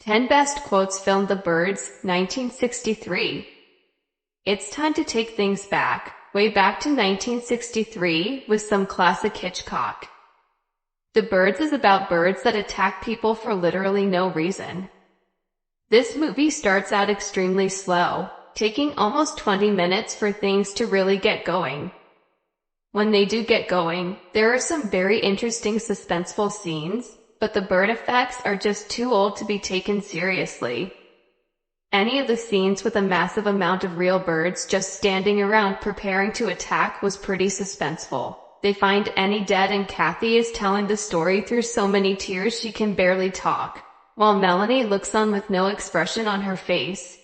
10 Best Quotes Filmed The Birds, 1963. It's time to take things back, way back to 1963, with some classic Hitchcock. The Birds is about birds that attack people for literally no reason. This movie starts out extremely slow, taking almost 20 minutes for things to really get going. When they do get going, there are some very interesting suspenseful scenes, but the bird effects are just too old to be taken seriously. Any of the scenes with a massive amount of real birds just standing around preparing to attack was pretty suspenseful. They find Annie dead and Kathy is telling the story through so many tears she can barely talk, while Melanie looks on with no expression on her face.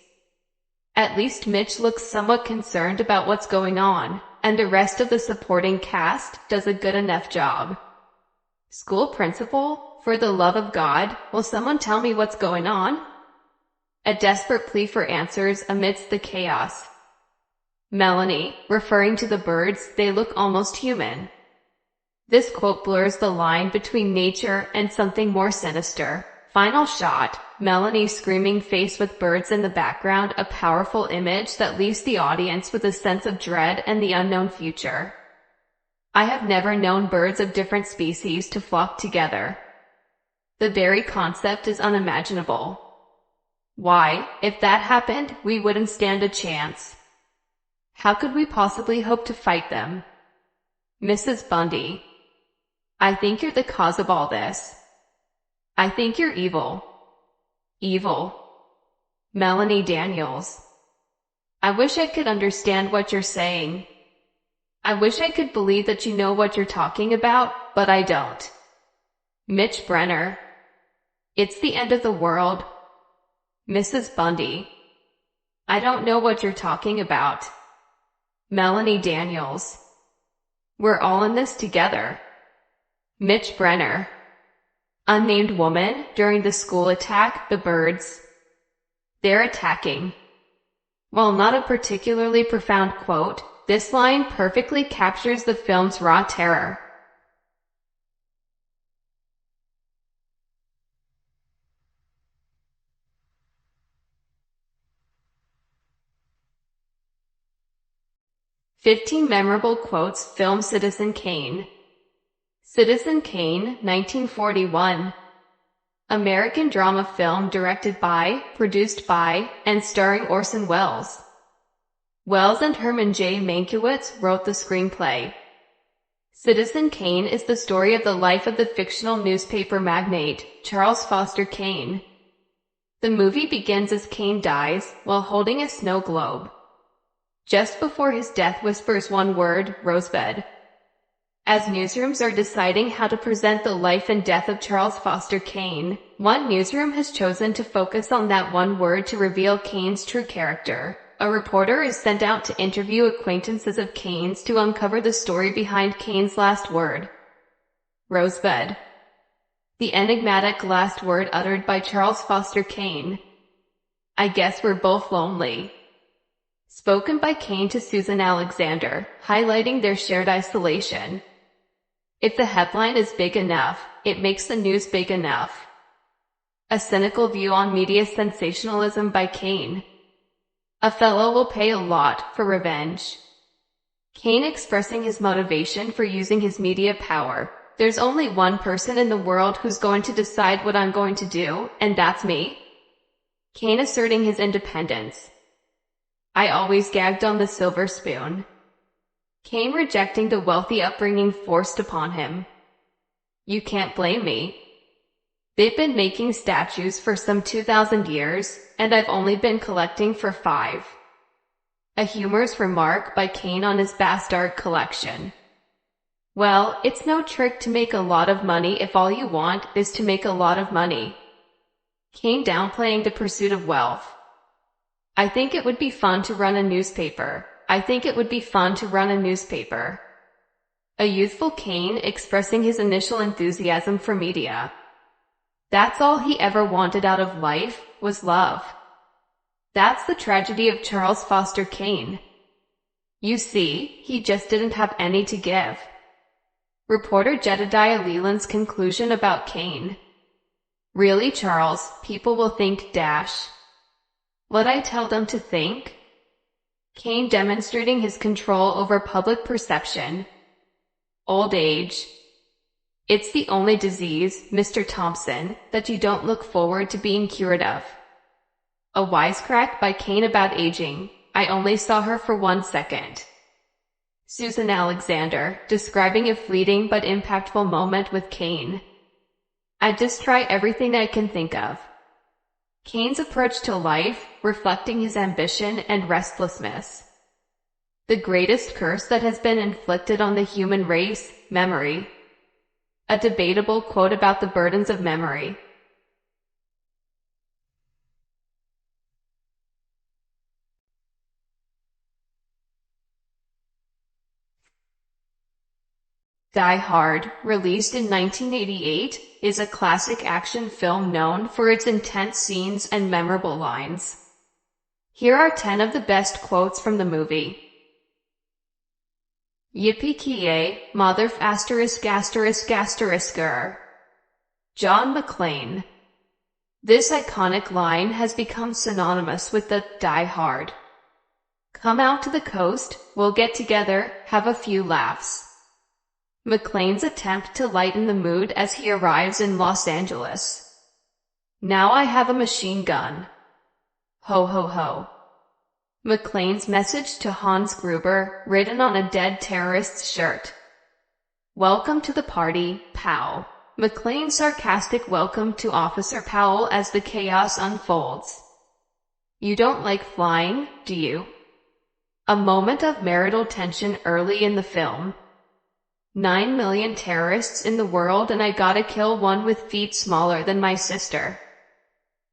At least Mitch looks somewhat concerned about what's going on, and the rest of the supporting cast does a good enough job. School principal? For the love of God, will someone tell me what's going on? A desperate plea for answers amidst the chaos. Melanie, referring to the birds, they look almost human. This quote blurs the line between nature and something more sinister. Final shot, Melanie screaming faced with birds in the background, a powerful image that leaves the audience with a sense of dread and the unknown future. I have never known birds of different species to flock together. The very concept is unimaginable. Why, if that happened, we wouldn't stand a chance. How could we possibly hope to fight them? Mrs. Bundy. I think you're the cause of all this. I think you're evil. Evil. Melanie Daniels. I wish I could understand what you're saying. I wish I could believe that you know what you're talking about, but I don't. Mitch Brenner. It's the end of the world. Mrs. Bundy. I don't know what you're talking about. Melanie Daniels. We're all in this together. Mitch Brenner. Unnamed woman, during the school attack, the birds. They're attacking. While not a particularly profound quote, this line perfectly captures the film's raw terror. "15 Memorable Quotes Film Citizen Kane." Citizen Kane, 1941. American drama film directed by, produced by, and starring Orson Welles. Welles and Herman J. Mankiewicz wrote the screenplay. Citizen Kane is the story of the life of the fictional newspaper magnate, Charles Foster Kane. The movie begins as Kane dies while holding a snow globe. Just before his death whispers one word, Rosebud. As newsrooms are deciding how to present the life and death of Charles Foster Kane, one newsroom has chosen to focus on that one word to reveal Kane's true character. A reporter is sent out to interview acquaintances of Kane's to uncover the story behind Kane's last word. Rosebud. The enigmatic last word uttered by Charles Foster Kane. I guess we're both lonely. Spoken by Kane to Susan Alexander, highlighting their shared isolation. If the headline is big enough, it makes the news big enough. A cynical view on media sensationalism by Kane. A fellow will pay a lot for revenge. Kane expressing his motivation for using his media power. There's only one person in the world who's going to decide what I'm going to do, and that's me. Kane asserting his independence. I always gagged on the silver spoon. Kane rejecting the wealthy upbringing forced upon him. You can't blame me. They've been making statues for some 2,000 years, and I've only been collecting for 5. A humorous remark by Kane on his vast art collection. Well, it's no trick to make a lot of money if all you want is to make a lot of money. Kane downplaying the pursuit of wealth. I think it would be fun to run a newspaper. I think it would be fun to run a newspaper. A youthful Kane expressing his initial enthusiasm for media. That's all he ever wanted out of life, was love. That's the tragedy of Charles Foster Kane. You see, he just didn't have any to give. Reporter Jedediah Leland's conclusion about Kane. Really, Charles, people will think dash. What I tell them to think? Kane demonstrating his control over public perception. Old age. It's the only disease, Mr. Thompson, that you don't look forward to being cured of. A wisecrack by Kane about aging. I only saw her for 1 second. Susan Alexander, describing a fleeting but impactful moment with Kane. I just try everything I can think of. Kane's approach to life, reflecting his ambition and restlessness. The greatest curse that has been inflicted on the human race, memory. A debatable quote about the burdens of memory. Die Hard, released in 1988, is a classic action film known for its intense scenes and memorable lines. Here are 10 of the best quotes from the movie. Yippee-ki-yay, mother asterisk asterisk asterisker. John McClane. This iconic line has become synonymous with the Die Hard. Come out to the coast, we'll get together, have a few laughs. McClane's attempt to lighten the mood as he arrives in Los Angeles. Now I have a machine gun. Ho ho ho. McClane's message to Hans Gruber, written on a dead terrorist's shirt. Welcome to the party, pal. McClane's sarcastic welcome to Officer Powell as the chaos unfolds. You don't like flying, do you? A moment of marital tension early in the film. 9 million terrorists in the world and I gotta kill one with feet smaller than my sister.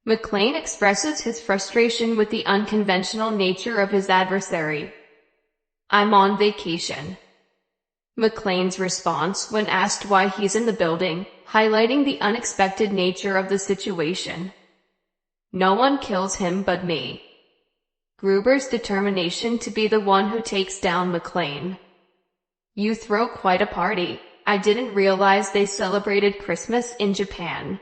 McClane expresses his frustration with the unconventional nature of his adversary. I'm on vacation. McClane's response when asked why he's in the building, highlighting the unexpected nature of the situation. No one kills him but me. Gruber's determination to be the one who takes down McClane. You throw quite a party. I didn't realize they celebrated Christmas in Japan.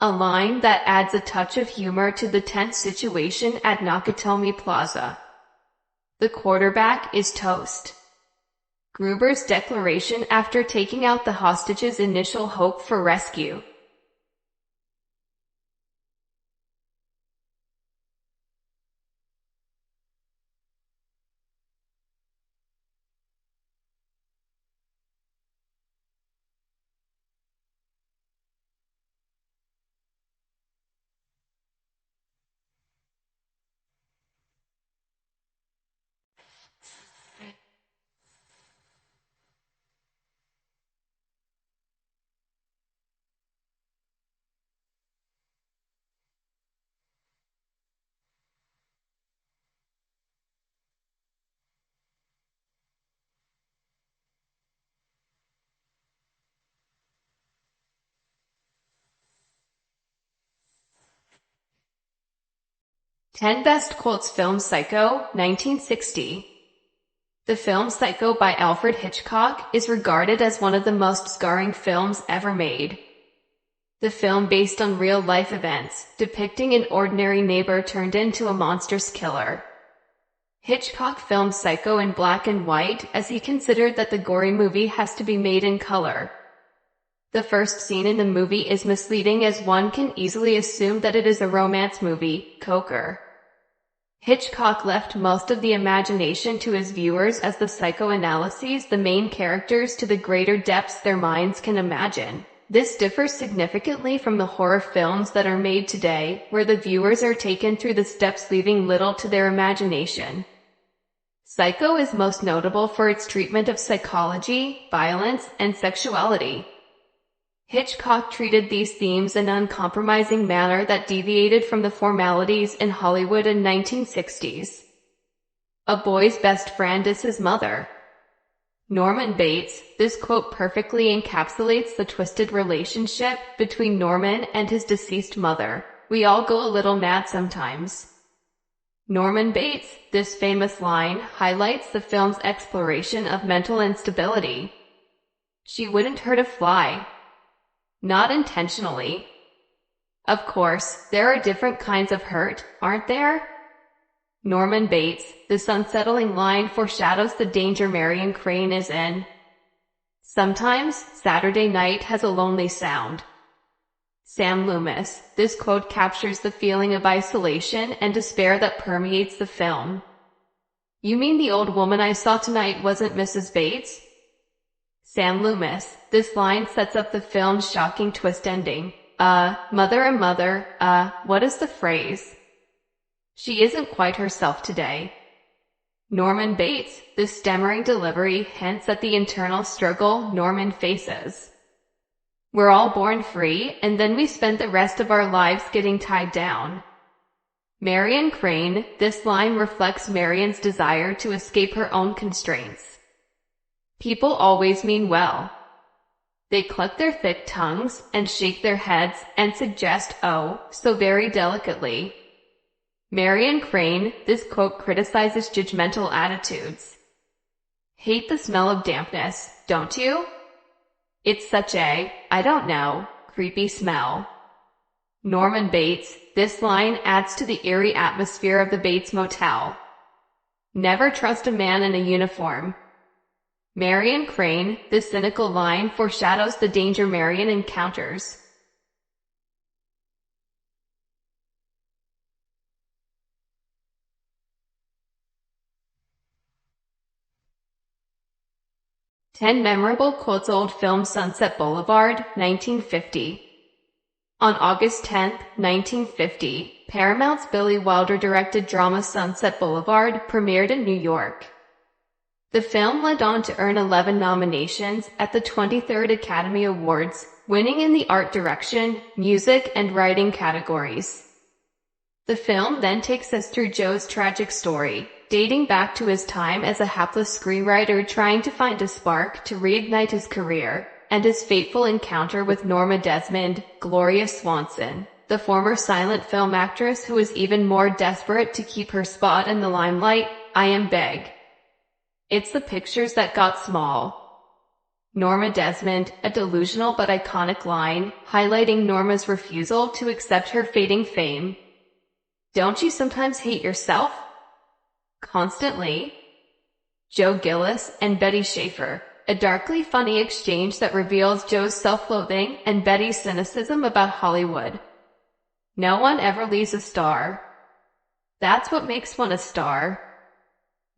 A line that adds a touch of humor to the tense situation at Nakatomi Plaza. The quarterback is toast. Gruber's declaration after taking out the hostages' initial hope for rescue. Ten Best Quotes Film Psycho, 1960. The film Psycho by Alfred Hitchcock is regarded as one of the most scarring films ever made. The film based on real-life events, depicting an ordinary neighbor turned into a monstrous killer. Hitchcock filmed Psycho in black and white as he considered that the gory movie has to be made in color. The first scene in the movie is misleading as one can easily assume that it is a romance movie, Coker. Hitchcock left most of the imagination to his viewers as the psychoanalyses the main characters to the greater depths their minds can imagine. This differs significantly from the horror films that are made today, where the viewers are taken through the steps leaving little to their imagination. Psycho is most notable for its treatment of psychology, violence, and sexuality. Hitchcock treated these themes in an uncompromising manner that deviated from the formalities in Hollywood in 1960s. A boy's best friend is his mother. Norman Bates, this quote perfectly encapsulates the twisted relationship between Norman and his deceased mother. We all go a little mad sometimes. Norman Bates, this famous line highlights the film's exploration of mental instability. She wouldn't hurt a fly. Not intentionally. Of course, there are different kinds of hurt, aren't there? Norman Bates, this unsettling line foreshadows the danger Marion Crane is in. Sometimes, Saturday night has a lonely sound. Sam Loomis, this quote captures the feeling of isolation and despair that permeates the film. You mean the old woman I saw tonight wasn't Mrs. Bates? Sam Loomis, this line sets up the film's shocking twist ending. Mother and mother, what is the phrase? She isn't quite herself today. Norman Bates, this stammering delivery hints at the internal struggle Norman faces. We're all born free, and then we spend the rest of our lives getting tied down. Marion Crane, this line reflects Marion's desire to escape her own constraints. People always mean well. They cluck their thick tongues and shake their heads and suggest, oh, so very delicately. Marion Crane, this quote criticizes judgmental attitudes. Hate the smell of dampness, don't you? It's such a, I don't know, creepy smell. Norman Bates, this line adds to the eerie atmosphere of the Bates Motel. Never trust a man in a uniform. Marion Crane, this cynical line foreshadows the danger Marion encounters. Ten memorable quotes. Old film. Sunset Boulevard, 1950. On August 10, 1950, Paramount's Billy Wilder-directed drama Sunset Boulevard premiered in New York. The film went on to earn 11 nominations at the 23rd Academy Awards, winning in the art direction, music, and writing categories. The film then takes us through Joe's tragic story, dating back to his time as a hapless screenwriter trying to find a spark to reignite his career, and his fateful encounter with Norma Desmond, Gloria Swanson, the former silent film actress who was even more desperate to keep her spot in the limelight. I am big. It's the pictures that got small. Norma Desmond, a delusional but iconic line, highlighting Norma's refusal to accept her fading fame. Don't you sometimes hate yourself? Constantly. Joe Gillis and Betty Schaefer, a darkly funny exchange that reveals Joe's self-loathing and Betty's cynicism about Hollywood. No one ever leaves a star. That's what makes one a star.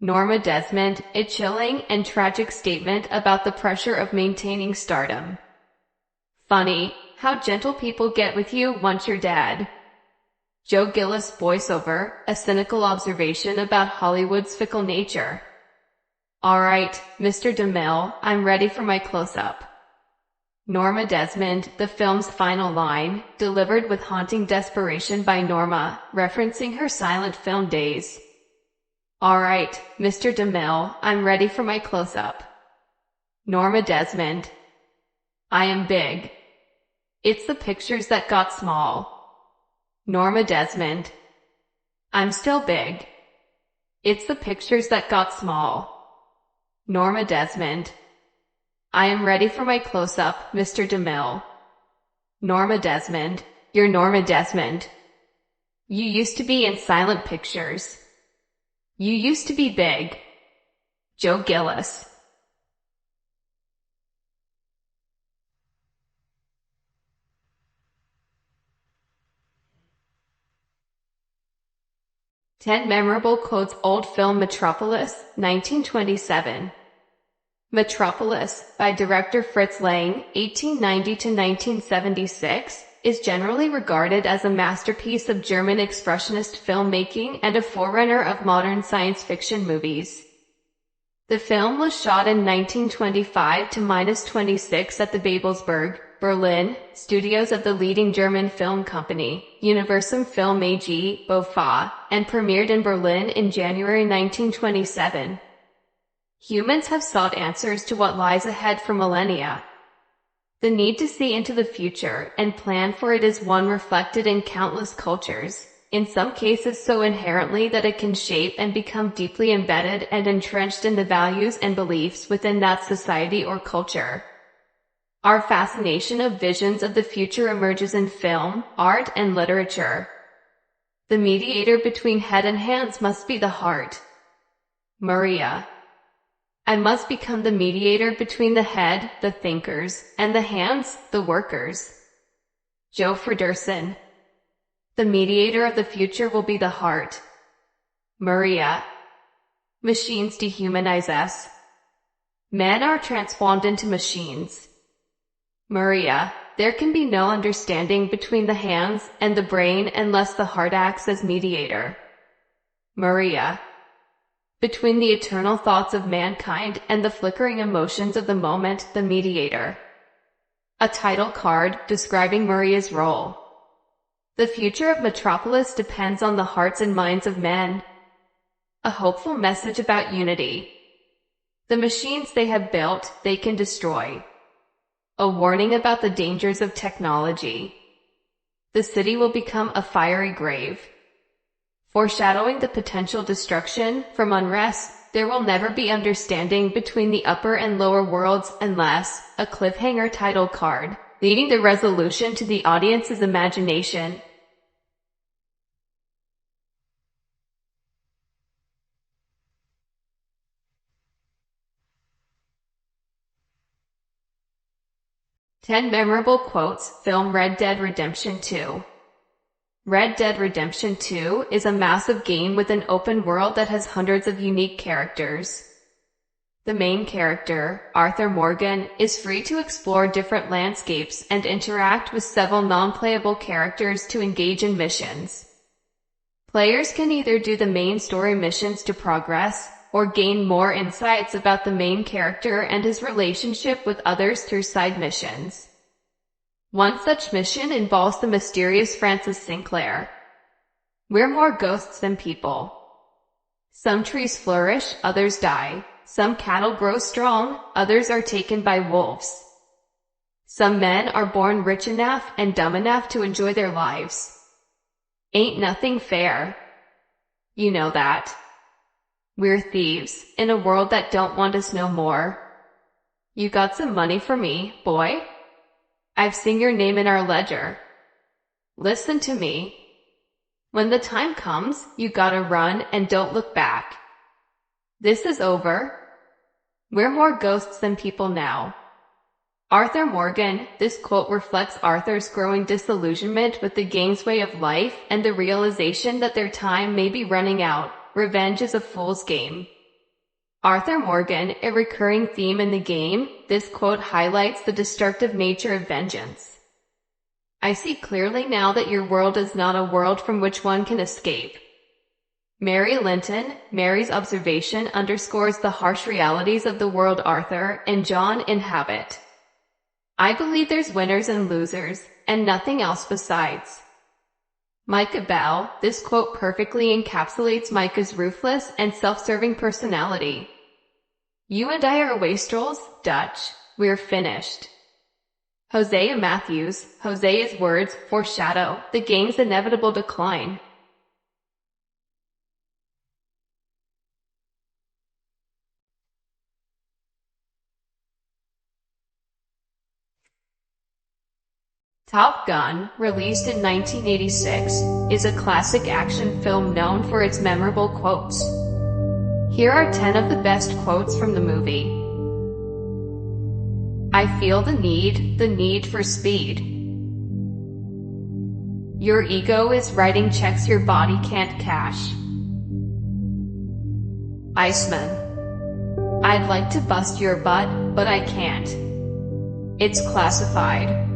Norma Desmond, a chilling and tragic statement about the pressure of maintaining stardom. Funny, how gentle people get with you once you're dead. Joe Gillis voiceover, a cynical observation about Hollywood's fickle nature. All right, Mr. DeMille, I'm ready for my close-up. Norma Desmond, the film's final line, delivered with haunting desperation by Norma, referencing her silent film days. All right, Mr. DeMille, I'm ready for my close-up. Norma Desmond. I am big. It's the pictures that got small. Norma Desmond. I'm still big. It's the pictures that got small. Norma Desmond. I am ready for my close-up, Mr. DeMille. Norma Desmond. You're Norma Desmond. You used to be in silent pictures. You used to be big. Joe Gillis. Ten memorable quotes. Old film. Metropolis, 1927. Metropolis, by director Fritz Lang, 1890 to 1976, is generally regarded as a masterpiece of German expressionist filmmaking and a forerunner of modern science fiction movies. The film was shot in 1925 to -26 at the Babelsberg, Berlin, studios of the leading German film company, Universum Film AG, BOFA, and premiered in Berlin in January 1927. Humans have sought answers to what lies ahead for millennia. The need to see into the future and plan for it is one reflected in countless cultures, in some cases so inherently that it can shape and become deeply embedded and entrenched in the values and beliefs within that society or culture. Our fascination of visions of the future emerges in film, art, and literature. The mediator between head and hands must be the heart. Maria. I must become the mediator between the head, the thinkers, and the hands, the workers. Joe Fredersen. The mediator of the future will be the heart. Maria. Machines dehumanize us. Men are transformed into machines. Maria. There can be no understanding between the hands and the brain unless the heart acts as mediator. Maria. Between the eternal thoughts of mankind and the flickering emotions of the moment, the mediator. A title card describing Maria's role. The future of Metropolis depends on the hearts and minds of men. A hopeful message about unity. The machines they have built, they can destroy. A warning about the dangers of technology. The city will become a fiery grave. Foreshadowing the potential destruction from unrest, there will never be understanding between the upper and lower worlds unless a cliffhanger title card, leading the resolution to the audience's imagination. Ten memorable quotes. Film Red Dead Redemption 2. Red Dead Redemption 2 is a massive game with an open world that has hundreds of unique characters. The main character, Arthur Morgan, is free to explore different landscapes and interact with several non-playable characters to engage in missions. Players can either do the main story missions to progress, or gain more insights about the main character and his relationship with others through side missions. One such mission involves the mysterious Francis Sinclair. We're more ghosts than people. Some trees flourish, others die. Some cattle grow strong, others are taken by wolves. Some men are born rich enough and dumb enough to enjoy their lives. Ain't nothing fair. You know that. We're thieves, in a world that don't want us no more. You got some money for me, boy? I've seen your name in our ledger. Listen to me. When the time comes, you gotta run and don't look back. This is over. We're more ghosts than people now. Arthur Morgan. This quote reflects Arthur's growing disillusionment with the game's way of life and the realization that their time may be running out. Revenge is a fool's game. Arthur Morgan, a recurring theme in the game, this quote highlights the destructive nature of vengeance. I see clearly now that your world is not a world from which one can escape. Mary Linton. Mary's observation underscores the harsh realities of the world Arthur and John inhabit. I believe there's winners and losers, and nothing else besides. Micah Bell. This quote perfectly encapsulates Micah's ruthless and self-serving personality. You and I are wastrels, Dutch. We're finished. Hosea Matthews. Hosea's words foreshadow the game's inevitable decline. Top Gun, released in 1986, is a classic action film known for its memorable quotes. Here are 10 of the best quotes from the movie. I feel the need for speed. Your ego is writing checks your body can't cash. Iceman. I'd like to bust your butt, but I can't. It's classified.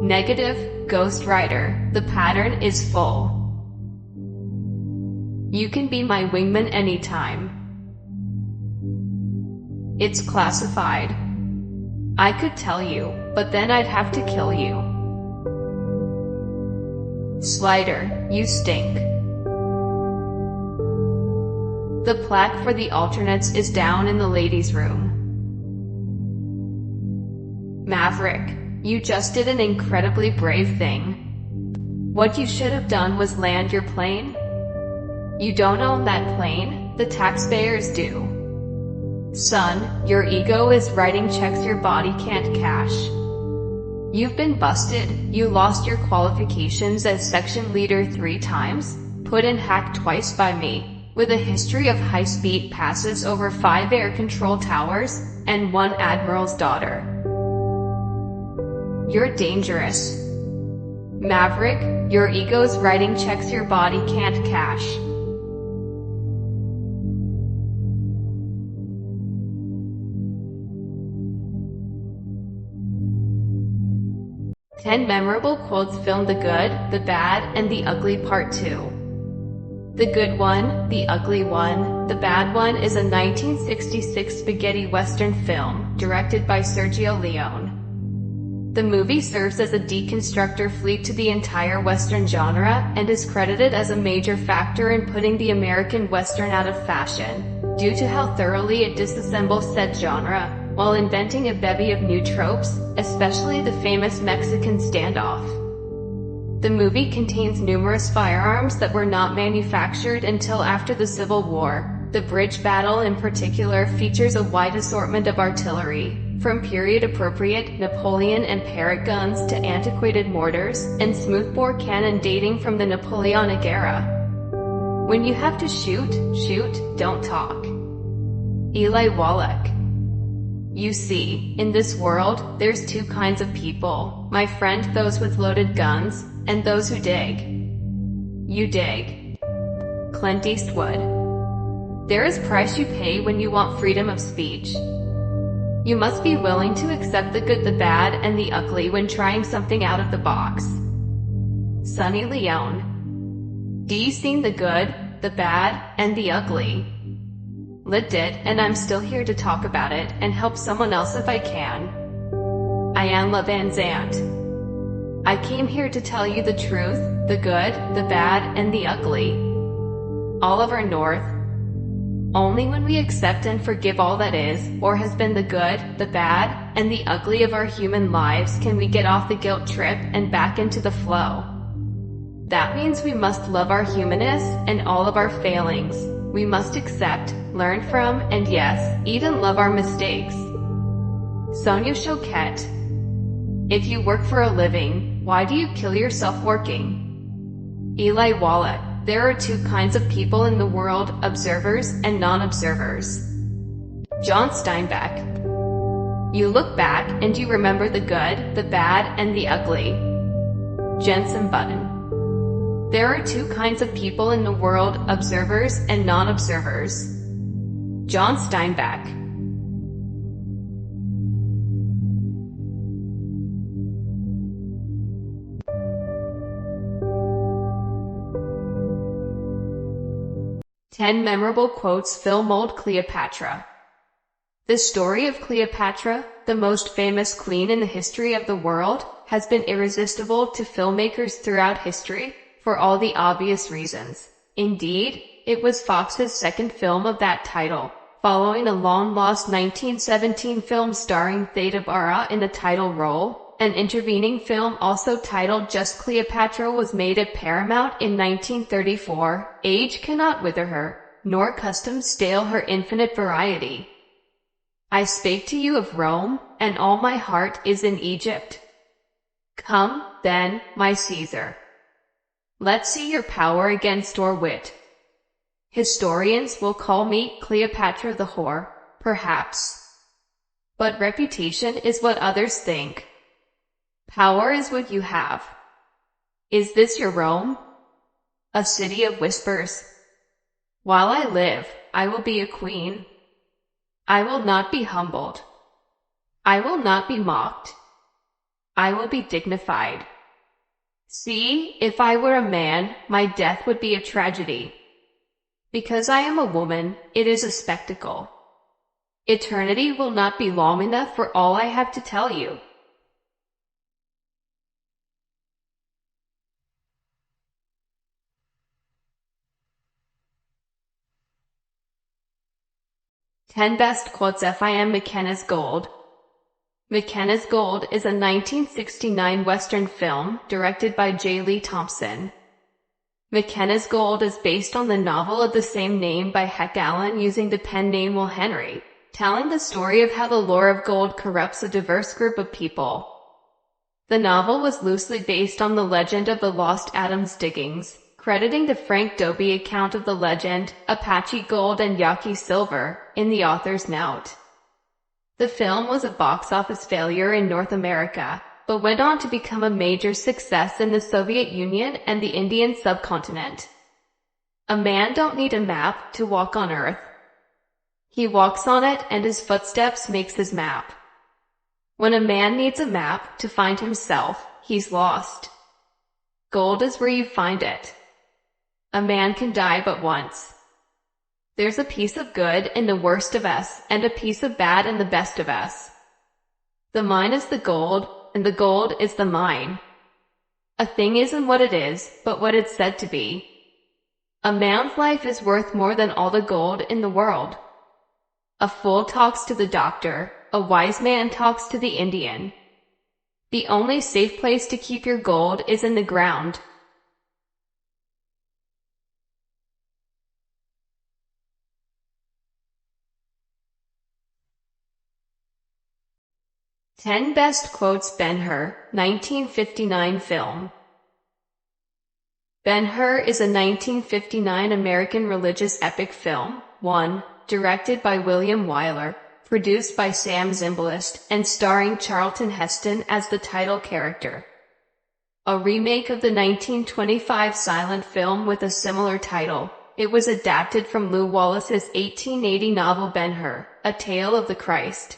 Negative, Ghost Rider. The pattern is full. You can be my wingman anytime. It's classified. I could tell you, but then I'd have to kill you. Slider, you stink. The plaque for the alternates is down in the ladies' room. Maverick, you just did an incredibly brave thing. What you should have done was land your plane. You don't own that plane, the taxpayers do. Son, your ego is writing checks your body can't cash. You've been busted, you lost your qualifications as section leader 3 times, put in hack twice by me, with a history of high-speed passes over 5 air control towers, and 1 admiral's daughter. You're dangerous. Maverick, your ego's writing checks your body can't cash. Ten memorable quotes film The Good, the Bad, and the Ugly Part 2. The good one, the ugly one, the bad one is a 1966 spaghetti western film, directed by Sergio Leone. The movie serves as a deconstructor fleet to the entire western genre, and is credited as a major factor in putting the American western out of fashion, due to how thoroughly it disassembles said genre, while inventing a bevy of new tropes, especially the famous Mexican standoff. The movie contains numerous firearms that were not manufactured until after the Civil War. The bridge battle in particular features a wide assortment of artillery, from period-appropriate Napoleon and Parrott guns to antiquated mortars and smoothbore cannon dating from the Napoleonic era. When you have to shoot, don't talk. Eli Wallach. You see, in this world, there's 2 kinds of people, my friend, those with loaded guns, and those who dig. You dig. Clint Eastwood. There is price you pay when you want freedom of speech. You must be willing to accept the good, the bad, and the ugly when trying something out of the box. Sunny Leone. Do you seen the good, the bad, and the ugly? Lived it, and I'm still here to talk about it and help someone else if I can. I am La Van Zant. I came here to tell you the truth, the good, the bad, and the ugly. Oliver North. Only when we accept and forgive all that is, or has been the good, the bad, and the ugly of our human lives can we get off the guilt trip and back into the flow. That means we must love our humanness and all of our failings. We must accept, learn from, and yes, even love our mistakes. Sonia Choquette. If you work for a living, why do you kill yourself working? Eli Wallach. There are 2 kinds of people in the world, observers and non-observers. John Steinbeck. You look back and you remember the good, the bad, and the ugly. Jensen Button. There are 2 kinds of people in the world, observers and non-observers. John Steinbeck. Ten memorable quotes film mold Cleopatra. The story of Cleopatra, the most famous queen in the history of the world, has been irresistible to filmmakers throughout history, for all the obvious reasons. Indeed, it was Fox's second film of that title, following a long-lost 1917 film starring Theda Bara in the title role. An intervening film also titled Just Cleopatra was made at Paramount in 1934. Age cannot wither her, nor custom stale her infinite variety. I spake to you of Rome, and all my heart is in Egypt. Come, then, my Caesar. Let's see your power against your wit. Historians will call me Cleopatra the whore, perhaps. But reputation is what others think. Power is what you have. Is this your Rome? A city of whispers. While I live, I will be a queen. I will not be humbled. I will not be mocked. I will be dignified. See, if I were a man, my death would be a tragedy. Because I am a woman, it is a spectacle. Eternity will not be long enough for all I have to tell you. Ten best quotes FIM McKenna's Gold. McKenna's Gold is a 1969 Western film directed by J. Lee Thompson. McKenna's Gold is based on the novel of the same name by Heck Allen using the pen name Will Henry. telling the story of how the lure of gold corrupts a diverse group of people. The novel was loosely based on the legend of the Lost Adams diggings, crediting the Frank Dobie account of the legend, Apache gold and Yaqui silver, in the author's note. The film was a box office failure in North America, but went on to become a major success in the Soviet Union and the Indian subcontinent. A man don't need a map to walk on Earth. He walks on it and his footsteps makes his map. When a man needs a map to find himself, he's lost. Gold is where you find it. A man can die but once. There's a piece of good in the worst of us and a piece of bad in the best of us. The mine is the gold, and the gold is the mine. A thing isn't what it is, but what it's said to be. A man's life is worth more than all the gold in the world. A fool talks to the doctor, a wise man talks to the Indian. The only safe place to keep your gold is in the ground. Ten Best Quotes Ben-Hur, 1959 film. Ben-Hur is a 1959 American religious epic film, directed by William Wyler, produced by Sam Zimbalist, and starring Charlton Heston as the title character. A remake of the 1925 silent film with a similar title, it was adapted from Lew Wallace's 1880 novel Ben-Hur, A Tale of the Christ.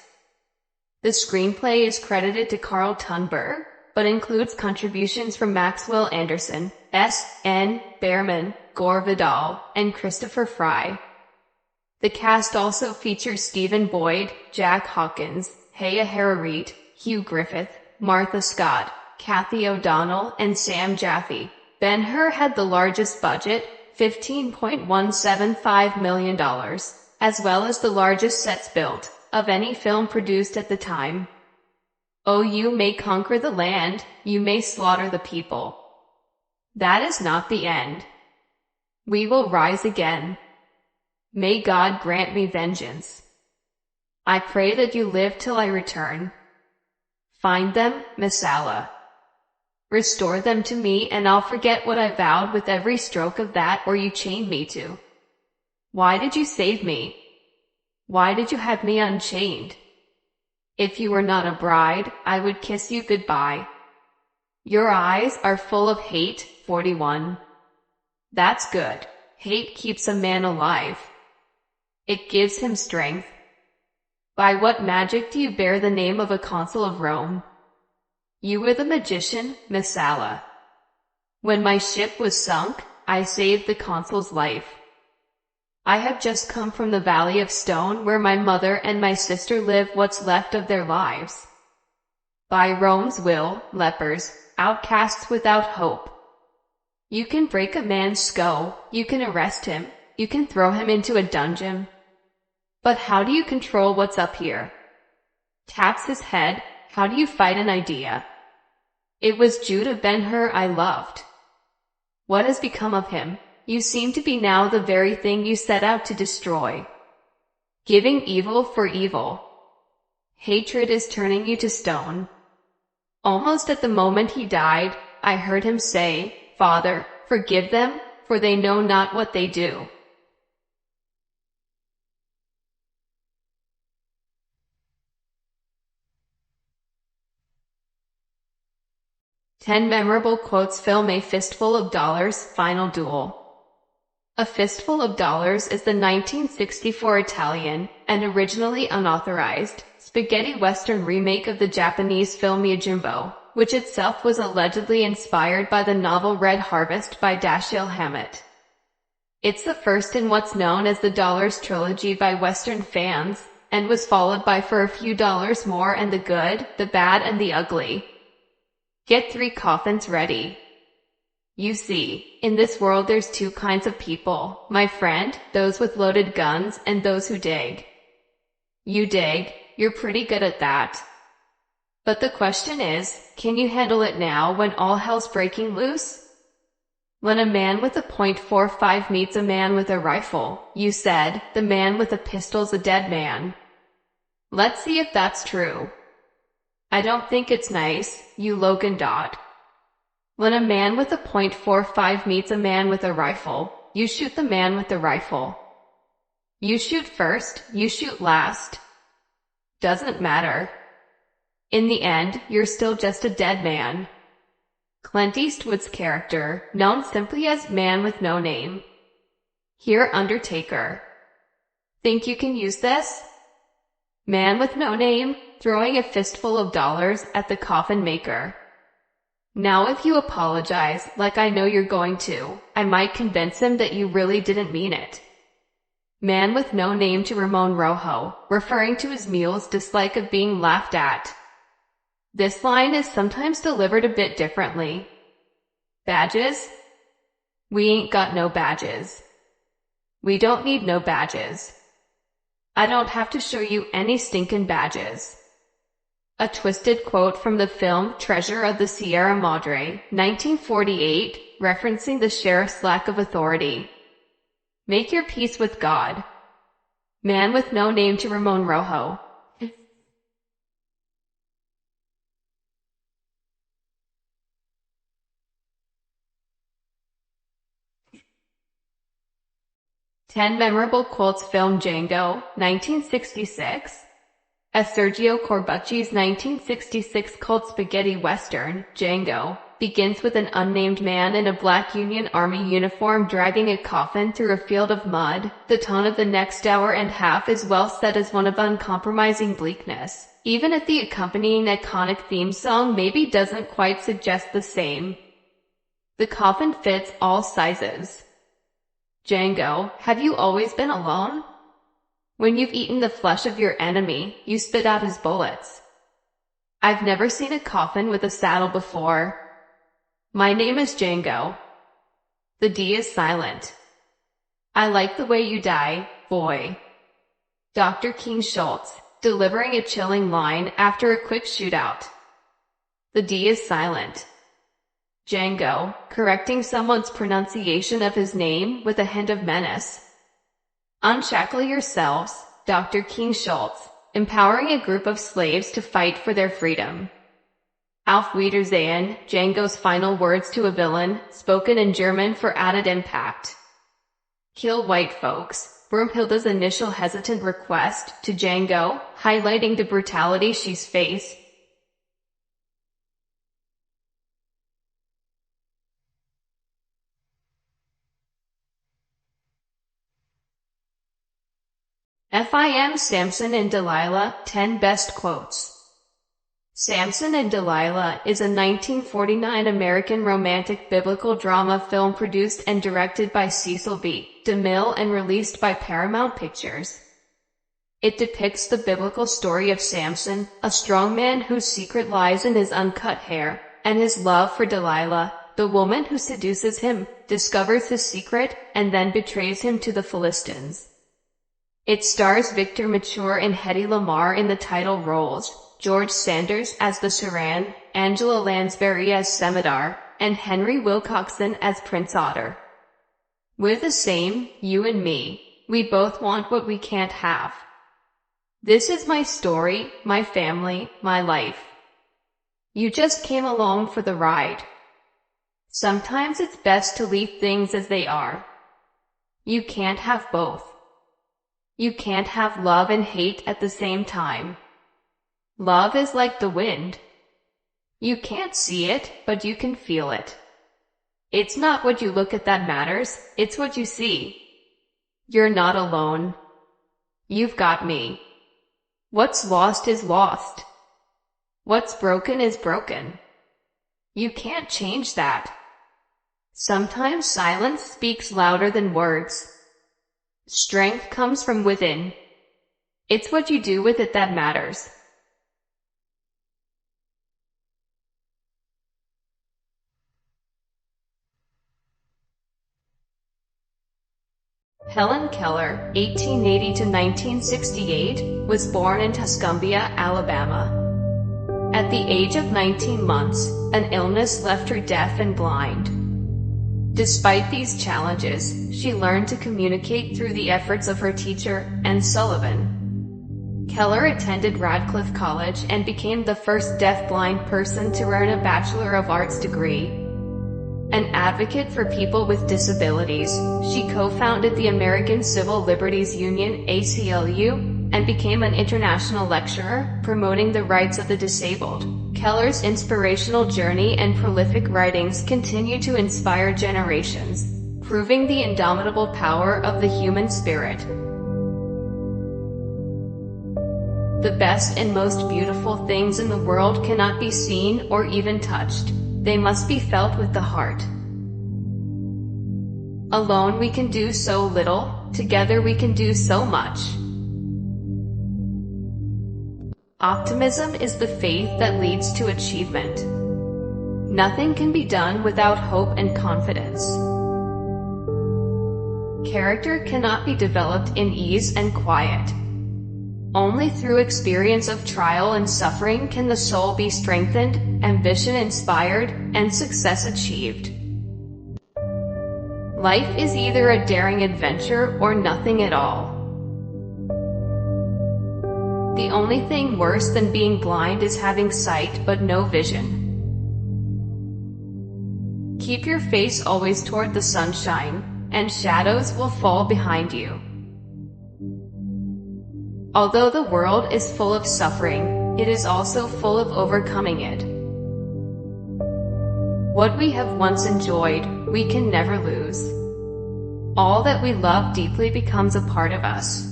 The screenplay is credited to Carl Thunberg, but includes contributions from Maxwell Anderson, S. N. Behrman, Gore Vidal, and Christopher Fry. The cast also features Stephen Boyd, Jack Hawkins, Haya Harareet, Hugh Griffith, Martha Scott, Kathy O'Donnell, and Sam Jaffe. Ben-Hur had the largest budget, $15.175 million, as well as the largest sets built of any film produced at the time. Oh, you may conquer the land, you may slaughter the people. That is not the end. We will rise again. May God grant me vengeance. I pray that you live till I return. Find them, Messala. Restore them to me and I'll forget what I vowed with every stroke of that or you chained me to. Why did you save me? Why did you have me unchained? If you were not a bride, I would kiss you goodbye. Your eyes are full of hate, 41. That's good. Hate keeps a man alive. It gives him strength. By what magic do you bear the name of a consul of Rome? You were the magician, Messala. When my ship was sunk, I saved the consul's life. I have just come from the Valley of Stone where my mother and my sister live what's left of their lives. By Rome's will, lepers, outcasts without hope. You can break a man's skull, you can arrest him, you can throw him into a dungeon. But how do you control what's up here? Taps his head, how do you fight an idea? It was Judah Ben-Hur I loved. What has become of him? You seem to be now the very thing you set out to destroy. Giving evil for evil. Hatred is turning you to stone. Almost at the moment he died, I heard him say, Father, forgive them, for they know not what they do. Ten Memorable Quotes Film A Fistful of Dollars, Final Duel. A Fistful of Dollars is the 1964 Italian, and originally unauthorized, spaghetti western remake of the Japanese film Yojimbo, which itself was allegedly inspired by the novel Red Harvest by Dashiell Hammett. It's the first in what's known as the Dollars trilogy by Western fans, and was followed by For a Few Dollars More and The Good, the Bad and the Ugly. Get 3 coffins ready. You see, in this world there's 2 kinds of people, my friend, those with loaded guns and those who dig. You dig, you're pretty good at that. But the question is, can you handle it now when all hell's breaking loose? When a man with a .45 meets a man with a rifle, you said, the man with a pistol's a dead man. Let's see if that's true. I don't think it's nice, you Logan. When a man with a .45 meets a man with a rifle, you shoot the man with the rifle. You shoot first, you shoot last. Doesn't matter. In the end, you're still just a dead man. Clint Eastwood's character, known simply as Man with No Name. Here, Undertaker. Think you can use this? Man with no name, throwing a fistful of dollars at the coffin maker. Now if you apologize, like I know you're going to, I might convince him that you really didn't mean it. Man with no name to Ramon Rojo, referring to his mule's dislike of being laughed at. This line is sometimes delivered a bit differently. Badges? We ain't got no badges. We don't need no badges. I don't have to show you any stinkin' badges. A twisted quote from the film Treasure of the Sierra Madre, 1948, referencing the sheriff's lack of authority. Make your peace with God. Man with no name to Ramon Rojo. Ten memorable quotes. Film Django, 1966. As Sergio Corbucci's 1966 cult spaghetti western, Django, begins with an unnamed man in a black Union Army uniform dragging a coffin through a field of mud, the tone of the next hour and a half is well set as one of uncompromising bleakness, even if the accompanying iconic theme song maybe doesn't quite suggest the same. The coffin fits all sizes. Django, have you always been alone? When you've eaten the flesh of your enemy, you spit out his bullets. I've never seen a coffin with a saddle before. My name is Django. The D is silent. I like the way you die, boy. Dr. King Schultz, delivering a chilling line after a quick shootout. The D is silent. Django, correcting someone's pronunciation of his name with a hint of menace. Unshackle yourselves, Dr. King Schultz, empowering a group of slaves to fight for their freedom. Auf Wiedersehen, Django's final words to a villain, spoken in German for added impact. Kill white folks, Brumhilde's initial hesitant request to Django, highlighting the brutality she's faced. FIM Samson and Delilah, 10 Best Quotes. Samson and Delilah is a 1949 American romantic biblical drama film produced and directed by Cecil B. DeMille and released by Paramount Pictures. It depicts the biblical story of Samson, a strong man whose secret lies in his uncut hair, and his love for Delilah, the woman who seduces him, discovers his secret, and then betrays him to the Philistines. It stars Victor Mature and Hedy Lamarr in the title roles, George Sanders as the Saran, Angela Lansbury as Semidar, and Henry Wilcoxon as Prince Otter. We're the same, you and me. We both want what we can't have. This is my story, my family, my life. You just came along for the ride. Sometimes it's best to leave things as they are. You can't have both. You can't have love and hate at the same time. Love is like the wind. You can't see it, but you can feel it. It's not what you look at that matters, it's what you see. You're not alone. You've got me. What's lost is lost. What's broken is broken. You can't change that. Sometimes silence speaks louder than words. Strength comes from within. It's what you do with it that matters. Helen Keller, 1880 to 1968, was born in Tuscumbia, Alabama. At the age of 19 months, an illness left her deaf and blind. Despite these challenges, she learned to communicate through the efforts of her teacher, Anne Sullivan. Keller attended Radcliffe College and became the first deaf-blind person to earn a Bachelor of Arts degree. An advocate for people with disabilities, she co-founded the American Civil Liberties Union (ACLU) and became an international lecturer, promoting the rights of the disabled. Keller's inspirational journey and prolific writings continue to inspire generations, proving the indomitable power of the human spirit. The best and most beautiful things in the world cannot be seen or even touched. They must be felt with the heart. Alone we can do so little, together we can do so much. Optimism is the faith that leads to achievement. Nothing can be done without hope and confidence. Character cannot be developed in ease and quiet. Only through experience of trial and suffering can the soul be strengthened, ambition inspired, and success achieved. Life is either a daring adventure or nothing at all. The only thing worse than being blind is having sight but no vision. Keep your face always toward the sunshine, and shadows will fall behind you. Although the world is full of suffering, it is also full of overcoming it. What we have once enjoyed, we can never lose. All that we love deeply becomes a part of us.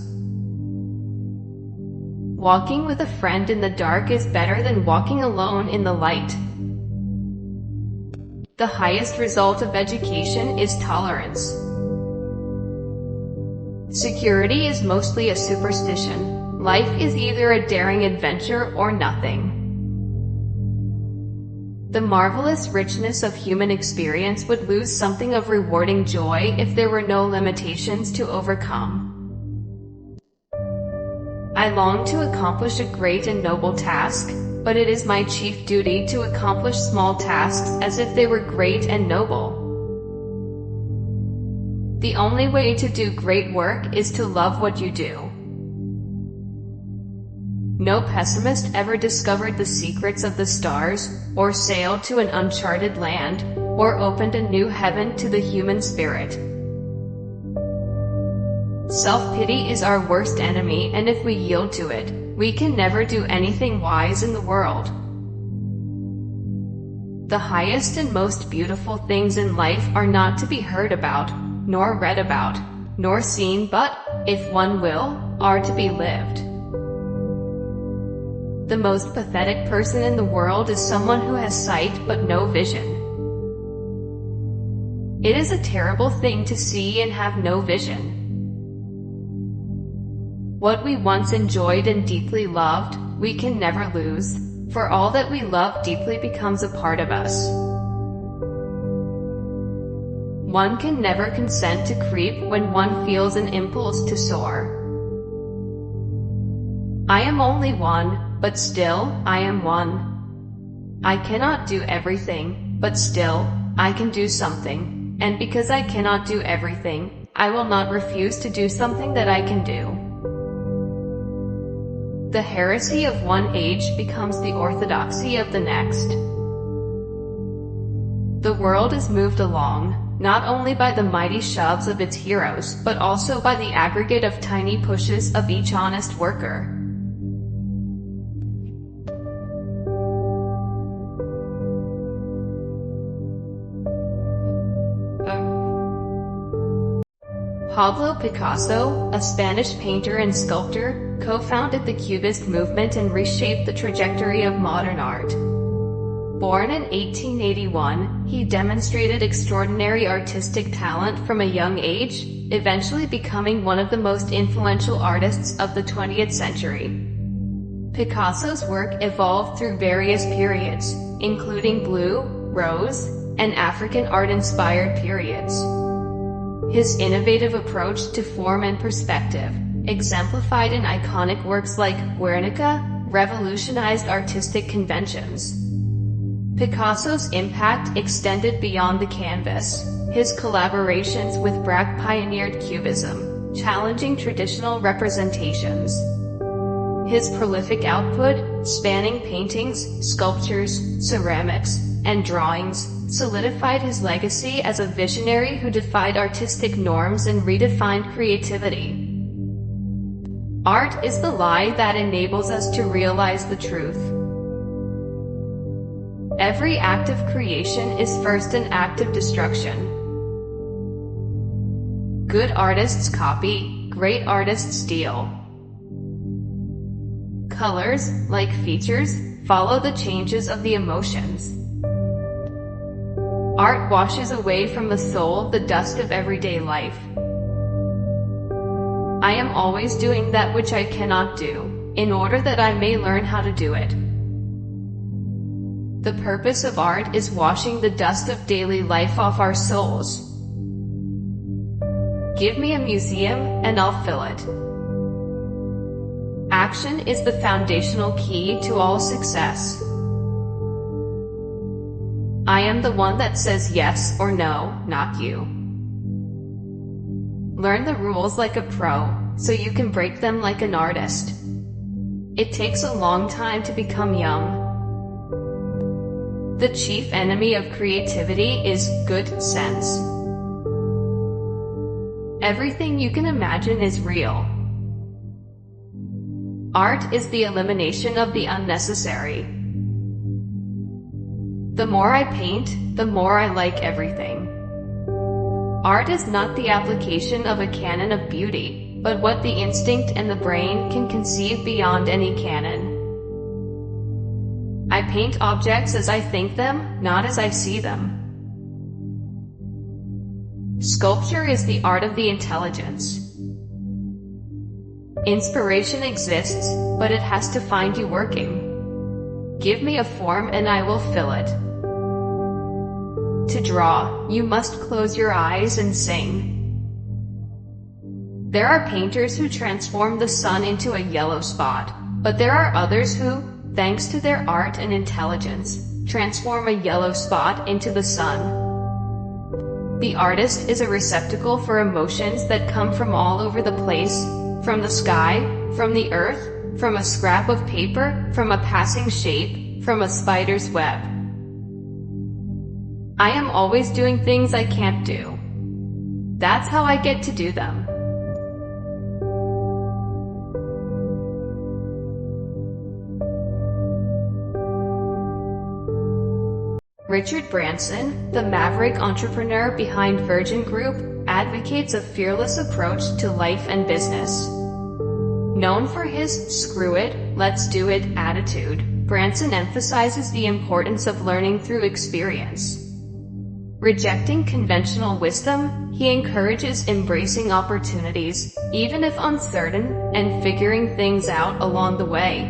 Walking with a friend in the dark is better than walking alone in the light. The highest result of education is tolerance. Security is mostly a superstition. Life is either a daring adventure or nothing. The marvelous richness of human experience would lose something of rewarding joy if there were no limitations to overcome. I long to accomplish a great and noble task, but it is my chief duty to accomplish small tasks as if they were great and noble. The only way to do great work is to love what you do. No pessimist ever discovered the secrets of the stars, or sailed to an uncharted land, or opened a new heaven to the human spirit. Self-pity is our worst enemy, and if we yield to it, we can never do anything wise in the world. The highest and most beautiful things in life are not to be heard about, nor read about, nor seen, but, if one will, are to be lived. The most pathetic person in the world is someone who has sight but no vision. It is a terrible thing to see and have no vision. What we once enjoyed and deeply loved, we can never lose, for all that we love deeply becomes a part of us. One can never consent to creep when one feels an impulse to soar. I am only one, but still, I am one. I cannot do everything, but still, I can do something, and because I cannot do everything, I will not refuse to do something that I can do. The heresy of one age becomes the orthodoxy of the next. The world is moved along, not only by the mighty shoves of its heroes, but also by the aggregate of tiny pushes of each honest worker. Pablo Picasso, a Spanish painter and sculptor, co-founded the Cubist movement and reshaped the trajectory of modern art. Born in 1881, he demonstrated extraordinary artistic talent from a young age, eventually becoming one of the most influential artists of the 20th century. Picasso's work evolved through various periods, including blue, rose, and African art-inspired periods. His innovative approach to form and perspective, exemplified in iconic works like Guernica, revolutionized artistic conventions. Picasso's impact extended beyond the canvas. His collaborations with Braque pioneered Cubism, challenging traditional representations. His prolific output, spanning paintings, sculptures, ceramics, and drawings, solidified his legacy as a visionary who defied artistic norms and redefined creativity. Art is the lie that enables us to realize the truth. Every act of creation is first an act of destruction. Good artists copy, great artists steal. Colors, like features, follow the changes of the emotions. Art washes away from the soul the dust of everyday life. I am always doing that which I cannot do, in order that I may learn how to do it. The purpose of art is washing the dust of daily life off our souls. Give me a museum, and I'll fill it. Action is the foundational key to all success. I am the one that says yes or no, not you. Learn the rules like a pro, so you can break them like an artist. It takes a long time to become young. The chief enemy of creativity is good sense. Everything you can imagine is real. Art is the elimination of the unnecessary. The more I paint, the more I like everything. Art is not the application of a canon of beauty, but what the instinct and the brain can conceive beyond any canon. I paint objects as I think them, not as I see them. Sculpture is the art of the intelligence. Inspiration exists, but it has to find you working. Give me a form and I will fill it. To draw, you must close your eyes and sing. There are painters who transform the sun into a yellow spot, but there are others who, thanks to their art and intelligence, transform a yellow spot into the sun. The artist is a receptacle for emotions that come from all over the place, from the sky, from the earth, from a scrap of paper, from a passing shape, from a spider's web. I am always doing things I can't do. That's how I get to do them. Richard Branson, the maverick entrepreneur behind Virgin Group, advocates a fearless approach to life and business. Known for his "screw it, let's do it" attitude, Branson emphasizes the importance of learning through experience. Rejecting conventional wisdom, he encourages embracing opportunities, even if uncertain, and figuring things out along the way.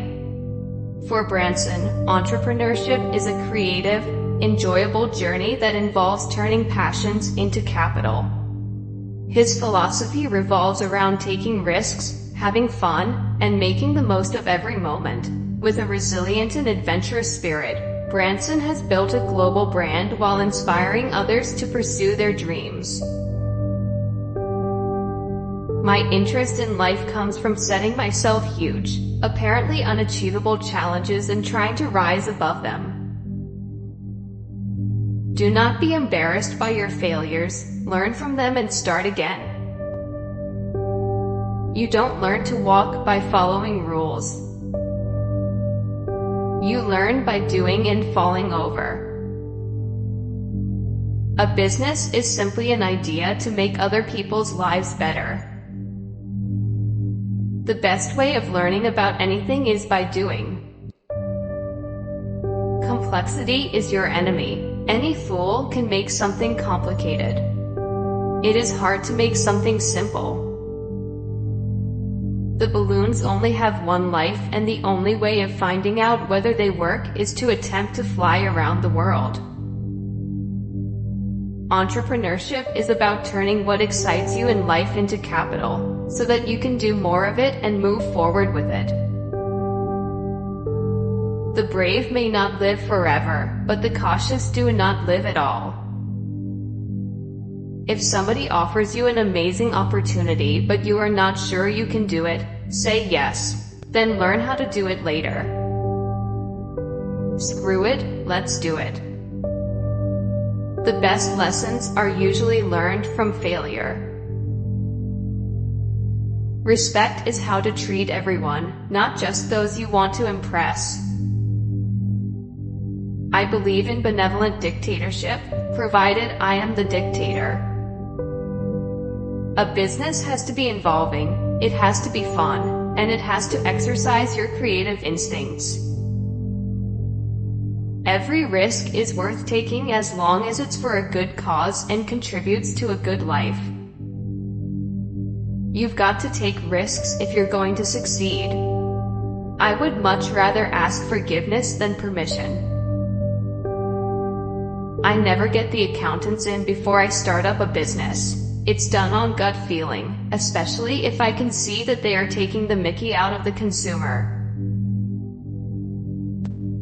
For Branson, entrepreneurship is a creative, enjoyable journey that involves turning passions into capital. His philosophy revolves around taking risks, having fun, and making the most of every moment. With a resilient and adventurous spirit, Branson has built a global brand while inspiring others to pursue their dreams. My interest in life comes from setting myself huge, apparently unachievable challenges and trying to rise above them. Do not be embarrassed by your failures, learn from them and start again. You don't learn to walk by following rules. You learn by doing and falling over. A business is simply an idea to make other people's lives better. The best way of learning about anything is by doing. Complexity is your enemy. Any fool can make something complicated. It is hard to make something simple. The balloons only have one life, and the only way of finding out whether they work is to attempt to fly around the world. Entrepreneurship is about turning what excites you in life into capital, so that you can do more of it and move forward with it. The brave may not live forever, but the cautious do not live at all. If somebody offers you an amazing opportunity but you are not sure you can do it, say yes. then learn how to do it later. Screw it, let's do it. The best lessons are usually learned from failure. Respect is how to treat everyone, not just those you want to impress. I believe in benevolent dictatorship, provided I am the dictator. A business has to be involving, it has to be fun, and it has to exercise your creative instincts. Every risk is worth taking as long as it's for a good cause and contributes to a good life. You've got to take risks if you're going to succeed. I would much rather ask forgiveness than permission. I never get the accountants in before I start up a business. It's done on gut feeling, especially if I can see that they are taking the mickey out of the consumer.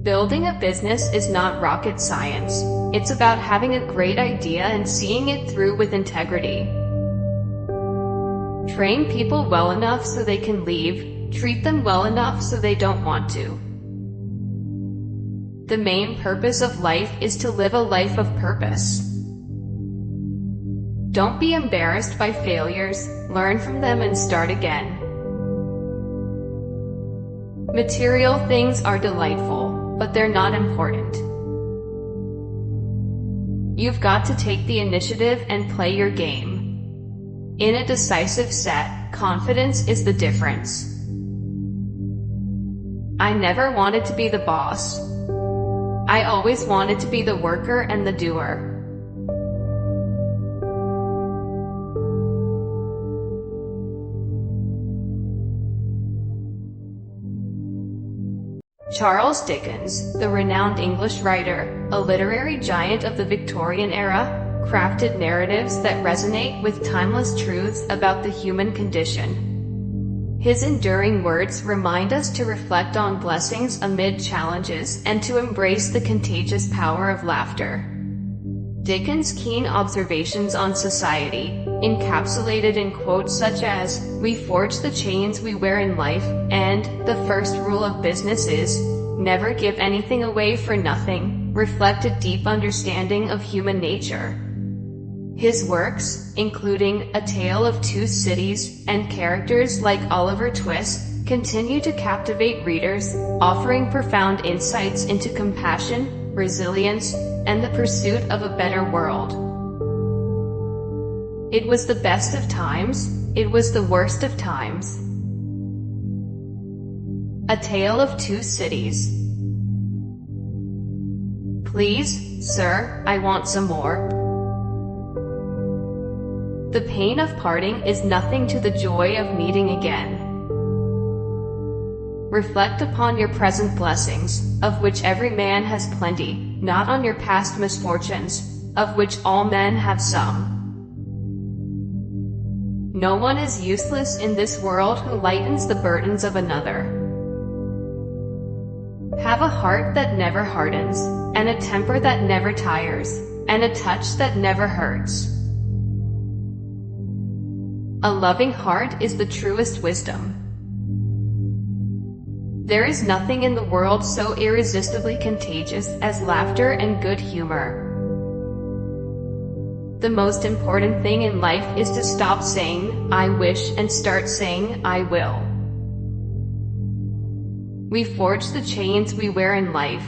Building a business is not rocket science. It's about having a great idea and seeing it through with integrity. Train people well enough so they can leave. Treat them well enough so they don't want to. The main purpose of life is to live a life of purpose. Don't be embarrassed by failures, learn from them and start again. Material things are delightful, but they're not important. You've got to take the initiative and play your game. In a decisive set, confidence is the difference. I never wanted to be the boss. I always wanted to be the worker and the doer. Charles Dickens, the renowned English writer, a literary giant of the Victorian era, crafted narratives that resonate with timeless truths about the human condition. His enduring words remind us to reflect on blessings amid challenges and to embrace the contagious power of laughter. Dickens' keen observations on society, encapsulated in quotes such as, "We forge the chains we wear in life," and "The first rule of business is, never give anything away for nothing," reflect a deep understanding of human nature. His works, including A Tale of Two Cities and characters like Oliver Twist, continue to captivate readers, offering profound insights into compassion, resilience, and the pursuit of a better world. It was the best of times, it was the worst of times. A Tale of Two Cities. Please, sir, I want some more. The pain of parting is nothing to the joy of meeting again. Reflect upon your present blessings, of which every man has plenty, not on your past misfortunes, of which all men have some. No one is useless in this world who lightens the burdens of another. Have a heart that never hardens, and a temper that never tires, and a touch that never hurts. A loving heart is the truest wisdom. There is nothing in the world so irresistibly contagious as laughter and good humor. The most important thing in life is to stop saying, "I wish," and start saying, "I will." We forge the chains we wear in life.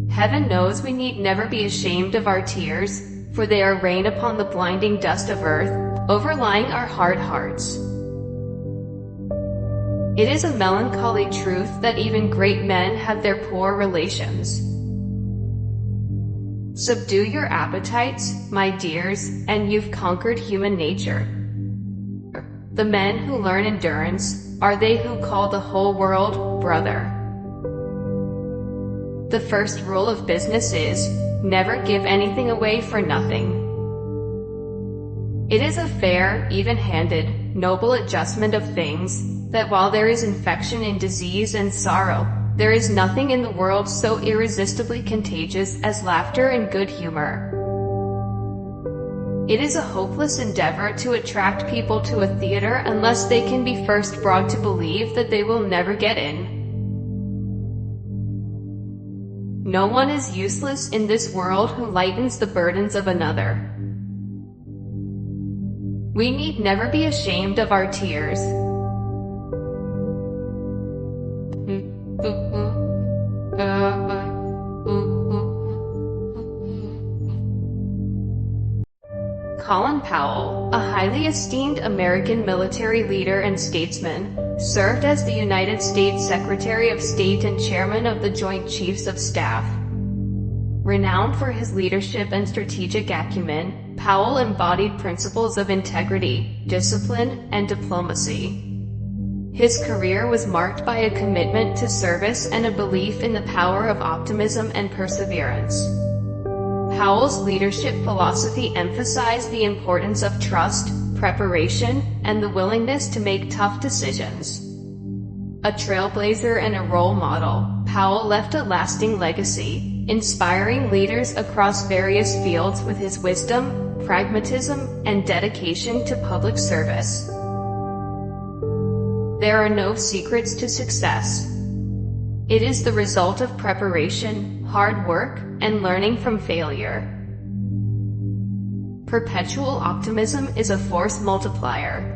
Heaven knows we need never be ashamed of our tears, for they are rain upon the blinding dust of earth, overlying our hard hearts. It is a melancholy truth that even great men have their poor relations. Subdue your appetites, my dears, and you've conquered human nature. The men who learn endurance are they who call the whole world brother. The first rule of business is, never give anything away for nothing. It is a fair, even-handed, noble adjustment of things, that while there is infection in disease and sorrow, there is nothing in the world so irresistibly contagious as laughter and good humor. It is a hopeless endeavor to attract people to a theater unless they can be first brought to believe that they will never get in. No one is useless in this world who lightens the burdens of another. We need never be ashamed of our tears. Colin Powell, a highly esteemed American military leader and statesman, served as the United States Secretary of State and Chairman of the Joint Chiefs of Staff. Renowned for his leadership and strategic acumen, Powell embodied principles of integrity, discipline, and diplomacy. His career was marked by a commitment to service and a belief in the power of optimism and perseverance. Powell's leadership philosophy emphasized the importance of trust, preparation, and the willingness to make tough decisions. A trailblazer and a role model, Powell left a lasting legacy, inspiring leaders across various fields with his wisdom, pragmatism, and dedication to public service. There are no secrets to success. It is the result of preparation, hard work, and learning from failure. Perpetual optimism is a force multiplier.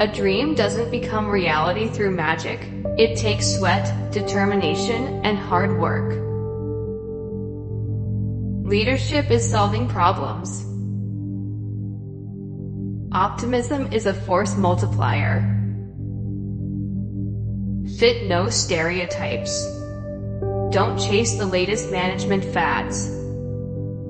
A dream doesn't become reality through magic. It takes sweat, determination, and hard work. Leadership is solving problems. Optimism is a force multiplier. Fit no stereotypes. Don't chase the latest management fads.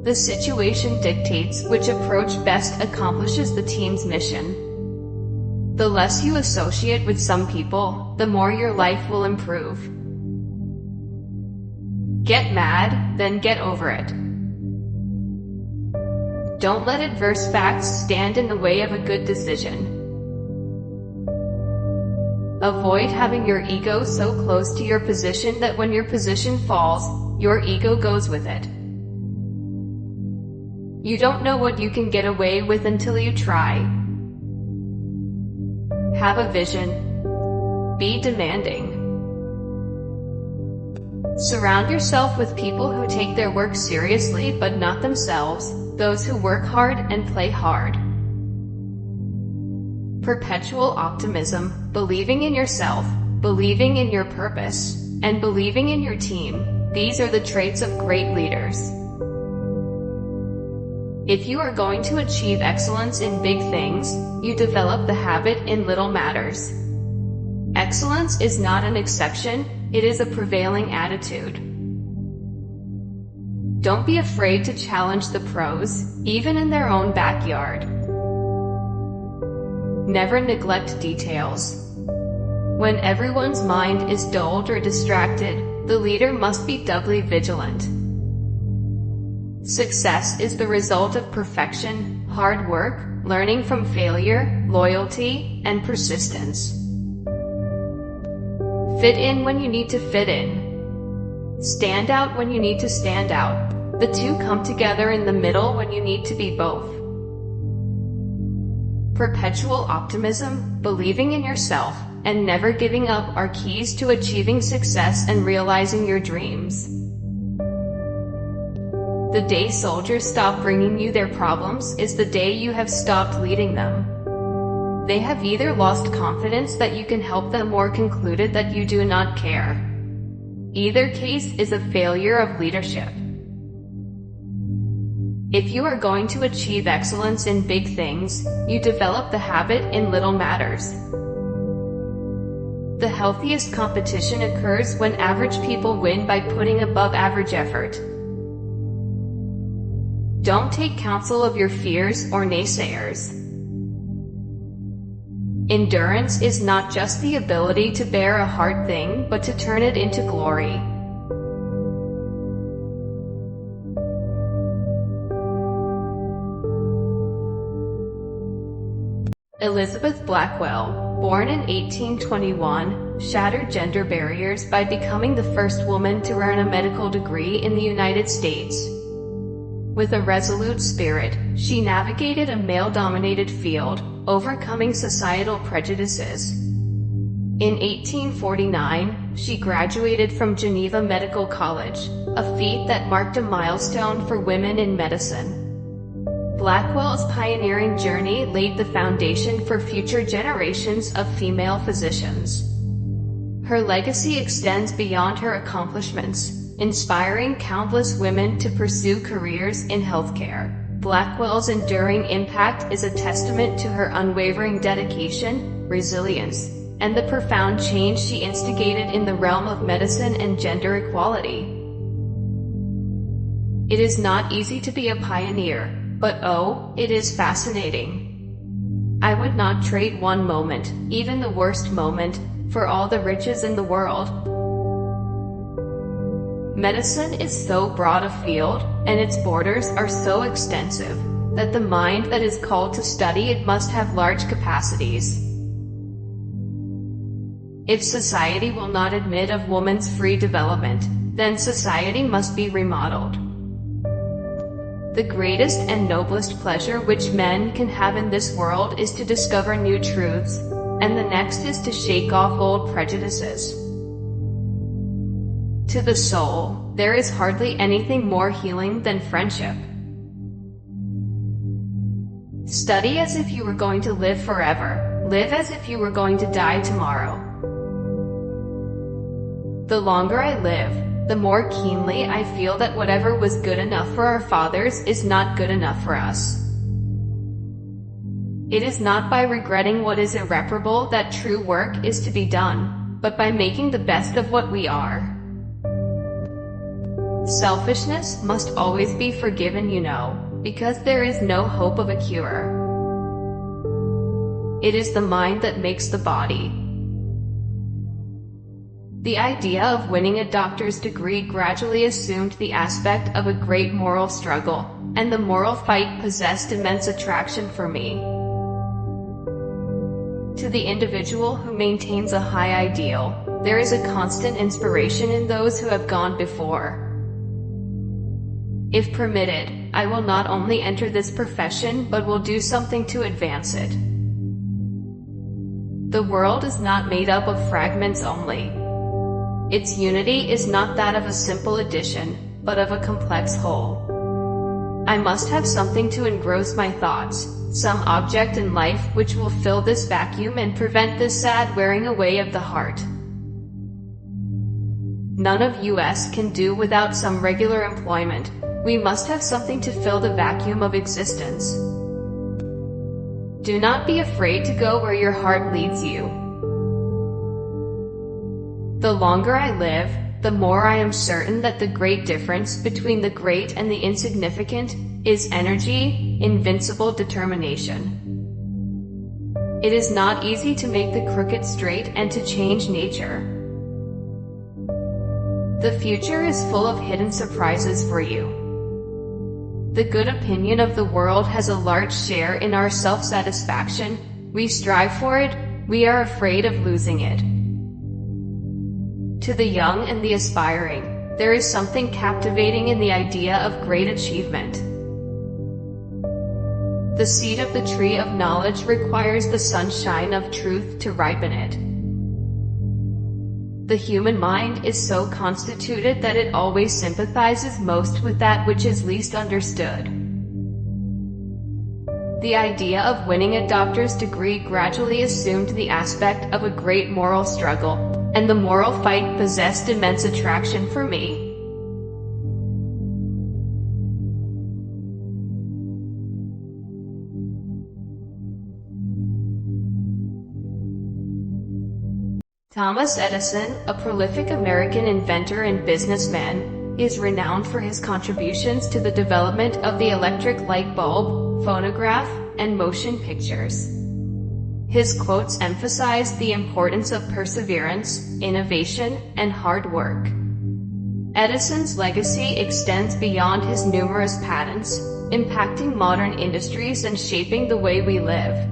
The situation dictates which approach best accomplishes the team's mission. The less you associate with some people, the more your life will improve. Get mad, then get over it. Don't let adverse facts stand in the way of a good decision. Avoid having your ego so close to your position that when your position falls, your ego goes with it. You don't know what you can get away with until you try. Have a vision. Be demanding. Surround yourself with people who take their work seriously but not themselves, those who work hard and play hard. Perpetual optimism, believing in yourself, believing in your purpose, and believing in your team. These are the traits of great leaders. If you are going to achieve excellence in big things, you develop the habit in little matters. Excellence is not an exception, it is a prevailing attitude. Don't be afraid to challenge the pros, even in their own backyard. Never neglect details. When everyone's mind is dulled or distracted, the leader must be doubly vigilant. Success is the result of perfection, hard work, learning from failure, loyalty, and persistence. Fit in when you need to fit in. Stand out when you need to stand out. The two come together in the middle when you need to be both. Perpetual optimism, believing in yourself, and never giving up are keys to achieving success and realizing your dreams. The day soldiers stop bringing you their problems is the day you have stopped leading them. They have either lost confidence that you can help them or concluded that you do not care. Either case is a failure of leadership. If you are going to achieve excellence in big things, you develop the habit in little matters. The healthiest competition occurs when average people win by putting above average effort. Don't take counsel of your fears or naysayers. Endurance is not just the ability to bear a hard thing, but to turn it into glory. Elizabeth Blackwell, born in 1821, shattered gender barriers by becoming the first woman to earn a medical degree in the United States. With a resolute spirit, she navigated a male-dominated field, overcoming societal prejudices. In 1849, she graduated from Geneva Medical College, a feat that marked a milestone for women in medicine. Blackwell's pioneering journey laid the foundation for future generations of female physicians. Her legacy extends beyond her accomplishments, inspiring countless women to pursue careers in healthcare. Blackwell's enduring impact is a testament to her unwavering dedication, resilience, and the profound change she instigated in the realm of medicine and gender equality. It is not easy to be a pioneer, but oh, it is fascinating. I would not trade one moment, even the worst moment, for all the riches in the world. Medicine is so broad a field, and its borders are so extensive, that the mind that is called to study it must have large capacities. If society will not admit of woman's free development, then society must be remodeled. The greatest and noblest pleasure which men can have in this world is to discover new truths, and the next is to shake off old prejudices. To the soul, there is hardly anything more healing than friendship. Study as if you were going to live forever. Live as if you were going to die tomorrow. The longer I live, the more keenly I feel that whatever was good enough for our fathers is not good enough for us. It is not by regretting what is irreparable that true work is to be done, but by making the best of what we are. Selfishness must always be forgiven, because there is no hope of a cure. It is the mind that makes the body. The idea of winning a doctor's degree gradually assumed the aspect of a great moral struggle, and the moral fight possessed immense attraction for me. To the individual who maintains a high ideal, there is a constant inspiration in those who have gone before. If permitted, I will not only enter this profession but will do something to advance it. The world is not made up of fragments only. Its unity is not that of a simple addition, but of a complex whole. I must have something to engross my thoughts, some object in life which will fill this vacuum and prevent this sad wearing away of the heart. None of us can do without some regular employment. We must have something to fill the vacuum of existence. Do not be afraid to go where your heart leads you. The longer I live, the more I am certain that the great difference between the great and the insignificant is energy, invincible determination. It is not easy to make the crooked straight and to change nature. The future is full of hidden surprises for you. The good opinion of the world has a large share in our self-satisfaction. We strive for it, we are afraid of losing it. To the young and the aspiring, there is something captivating in the idea of great achievement. The seed of the tree of knowledge requires the sunshine of truth to ripen it. The human mind is so constituted that it always sympathizes most with that which is least understood. The idea of winning a doctor's degree gradually assumed the aspect of a great moral struggle, and the moral fight possessed immense attraction for me. Thomas Edison, a prolific American inventor and businessman, is renowned for his contributions to the development of the electric light bulb, phonograph, and motion pictures. His quotes emphasize the importance of perseverance, innovation, and hard work. Edison's legacy extends beyond his numerous patents, impacting modern industries and shaping the way we live.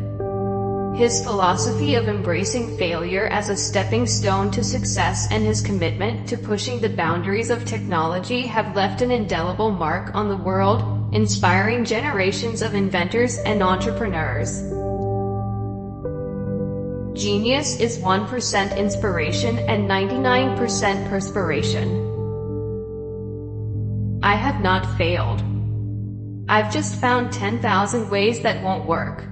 His philosophy of embracing failure as a stepping stone to success and his commitment to pushing the boundaries of technology have left an indelible mark on the world, inspiring generations of inventors and entrepreneurs. Genius is 1% inspiration and 99% perspiration. I have not failed. I've just found 10,000 ways that won't work.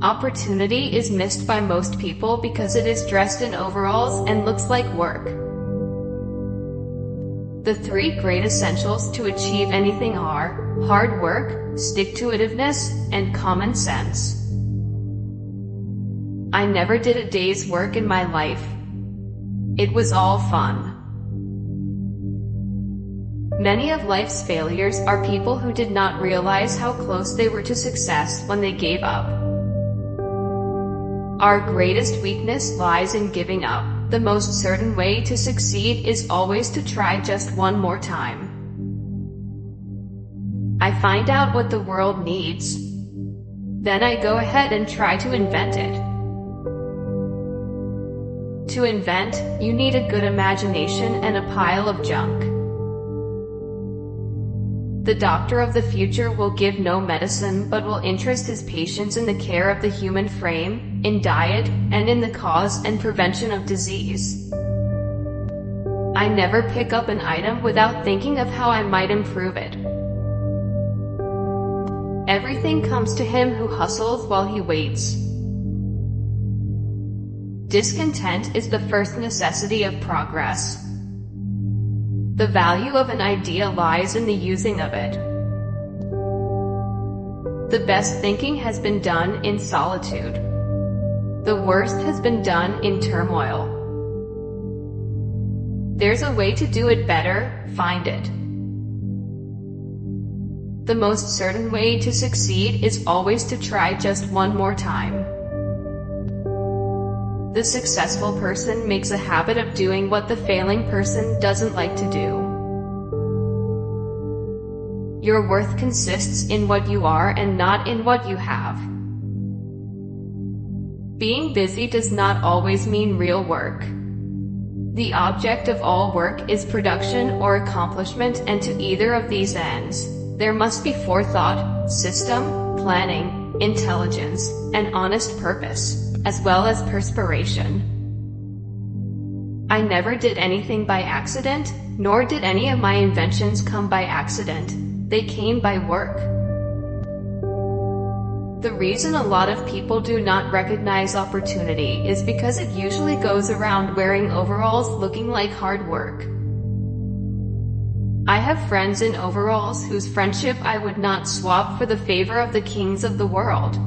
Opportunity is missed by most people because it is dressed in overalls and looks like work. The 3 great essentials to achieve anything are hard work, stick-to-itiveness, and common sense. I never did a day's work in my life. It was all fun. Many of life's failures are people who did not realize how close they were to success when they gave up. Our greatest weakness lies in giving up. The most certain way to succeed is always to try just one more time. I find out what the world needs. Then I go ahead and try to invent it. To invent, you need a good imagination and a pile of junk. The doctor of the future will give no medicine but will interest his patients in the care of the human frame, in diet, and in the cause and prevention of disease. I never pick up an item without thinking of how I might improve it. Everything comes to him who hustles while he waits. Discontent is the first necessity of progress. The value of an idea lies in the using of it. The best thinking has been done in solitude. The worst has been done in turmoil. There's a way to do it better, find it. The most certain way to succeed is always to try just one more time. The successful person makes a habit of doing what the failing person doesn't like to do. Your worth consists in what you are and not in what you have. Being busy does not always mean real work. The object of all work is production or accomplishment, and to either of these ends, there must be forethought, system, planning, intelligence, and honest purpose, as well as perspiration. I never did anything by accident, nor did any of my inventions come by accident. They came by work. The reason a lot of people do not recognize opportunity is because it usually goes around wearing overalls looking like hard work. I have friends in overalls whose friendship I would not swap for the favor of the kings of the world.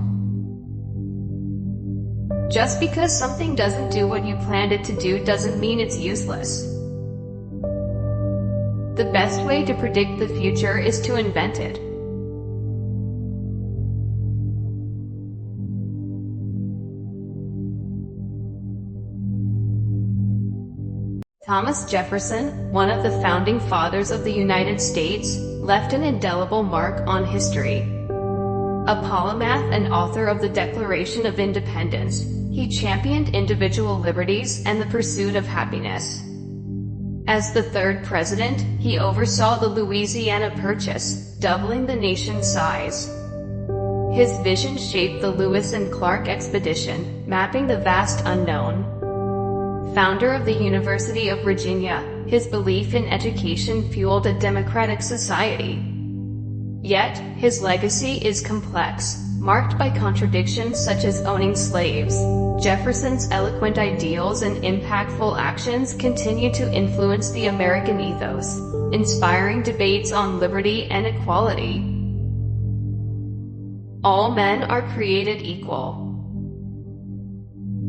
Just because something doesn't do what you planned it to do doesn't mean it's useless. The best way to predict the future is to invent it. Thomas Jefferson, one of the founding fathers of the United States, left an indelible mark on history. A polymath and author of the Declaration of Independence, he championed individual liberties and the pursuit of happiness. As the 3rd president, he oversaw the Louisiana Purchase, doubling the nation's size. His vision shaped the Lewis and Clark expedition, mapping the vast unknown. Founder of the University of Virginia, his belief in education fueled a democratic society. Yet, his legacy is complex, marked by contradictions such as owning slaves. Jefferson's eloquent ideals and impactful actions continue to influence the American ethos, inspiring debates on liberty and equality. All men are created equal.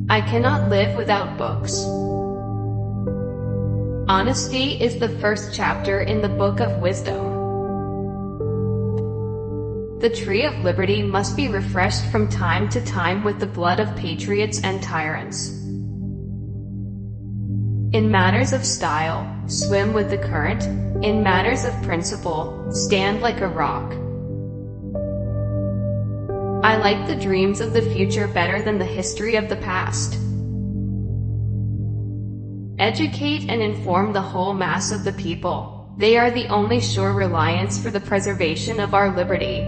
I cannot live without books. Honesty is the first chapter in the Book of Wisdom. The tree of liberty must be refreshed from time to time with the blood of patriots and tyrants. In matters of style, swim with the current. In matters of principle, stand like a rock. I like the dreams of the future better than the history of the past. Educate and inform the whole mass of the people. They are the only sure reliance for the preservation of our liberty.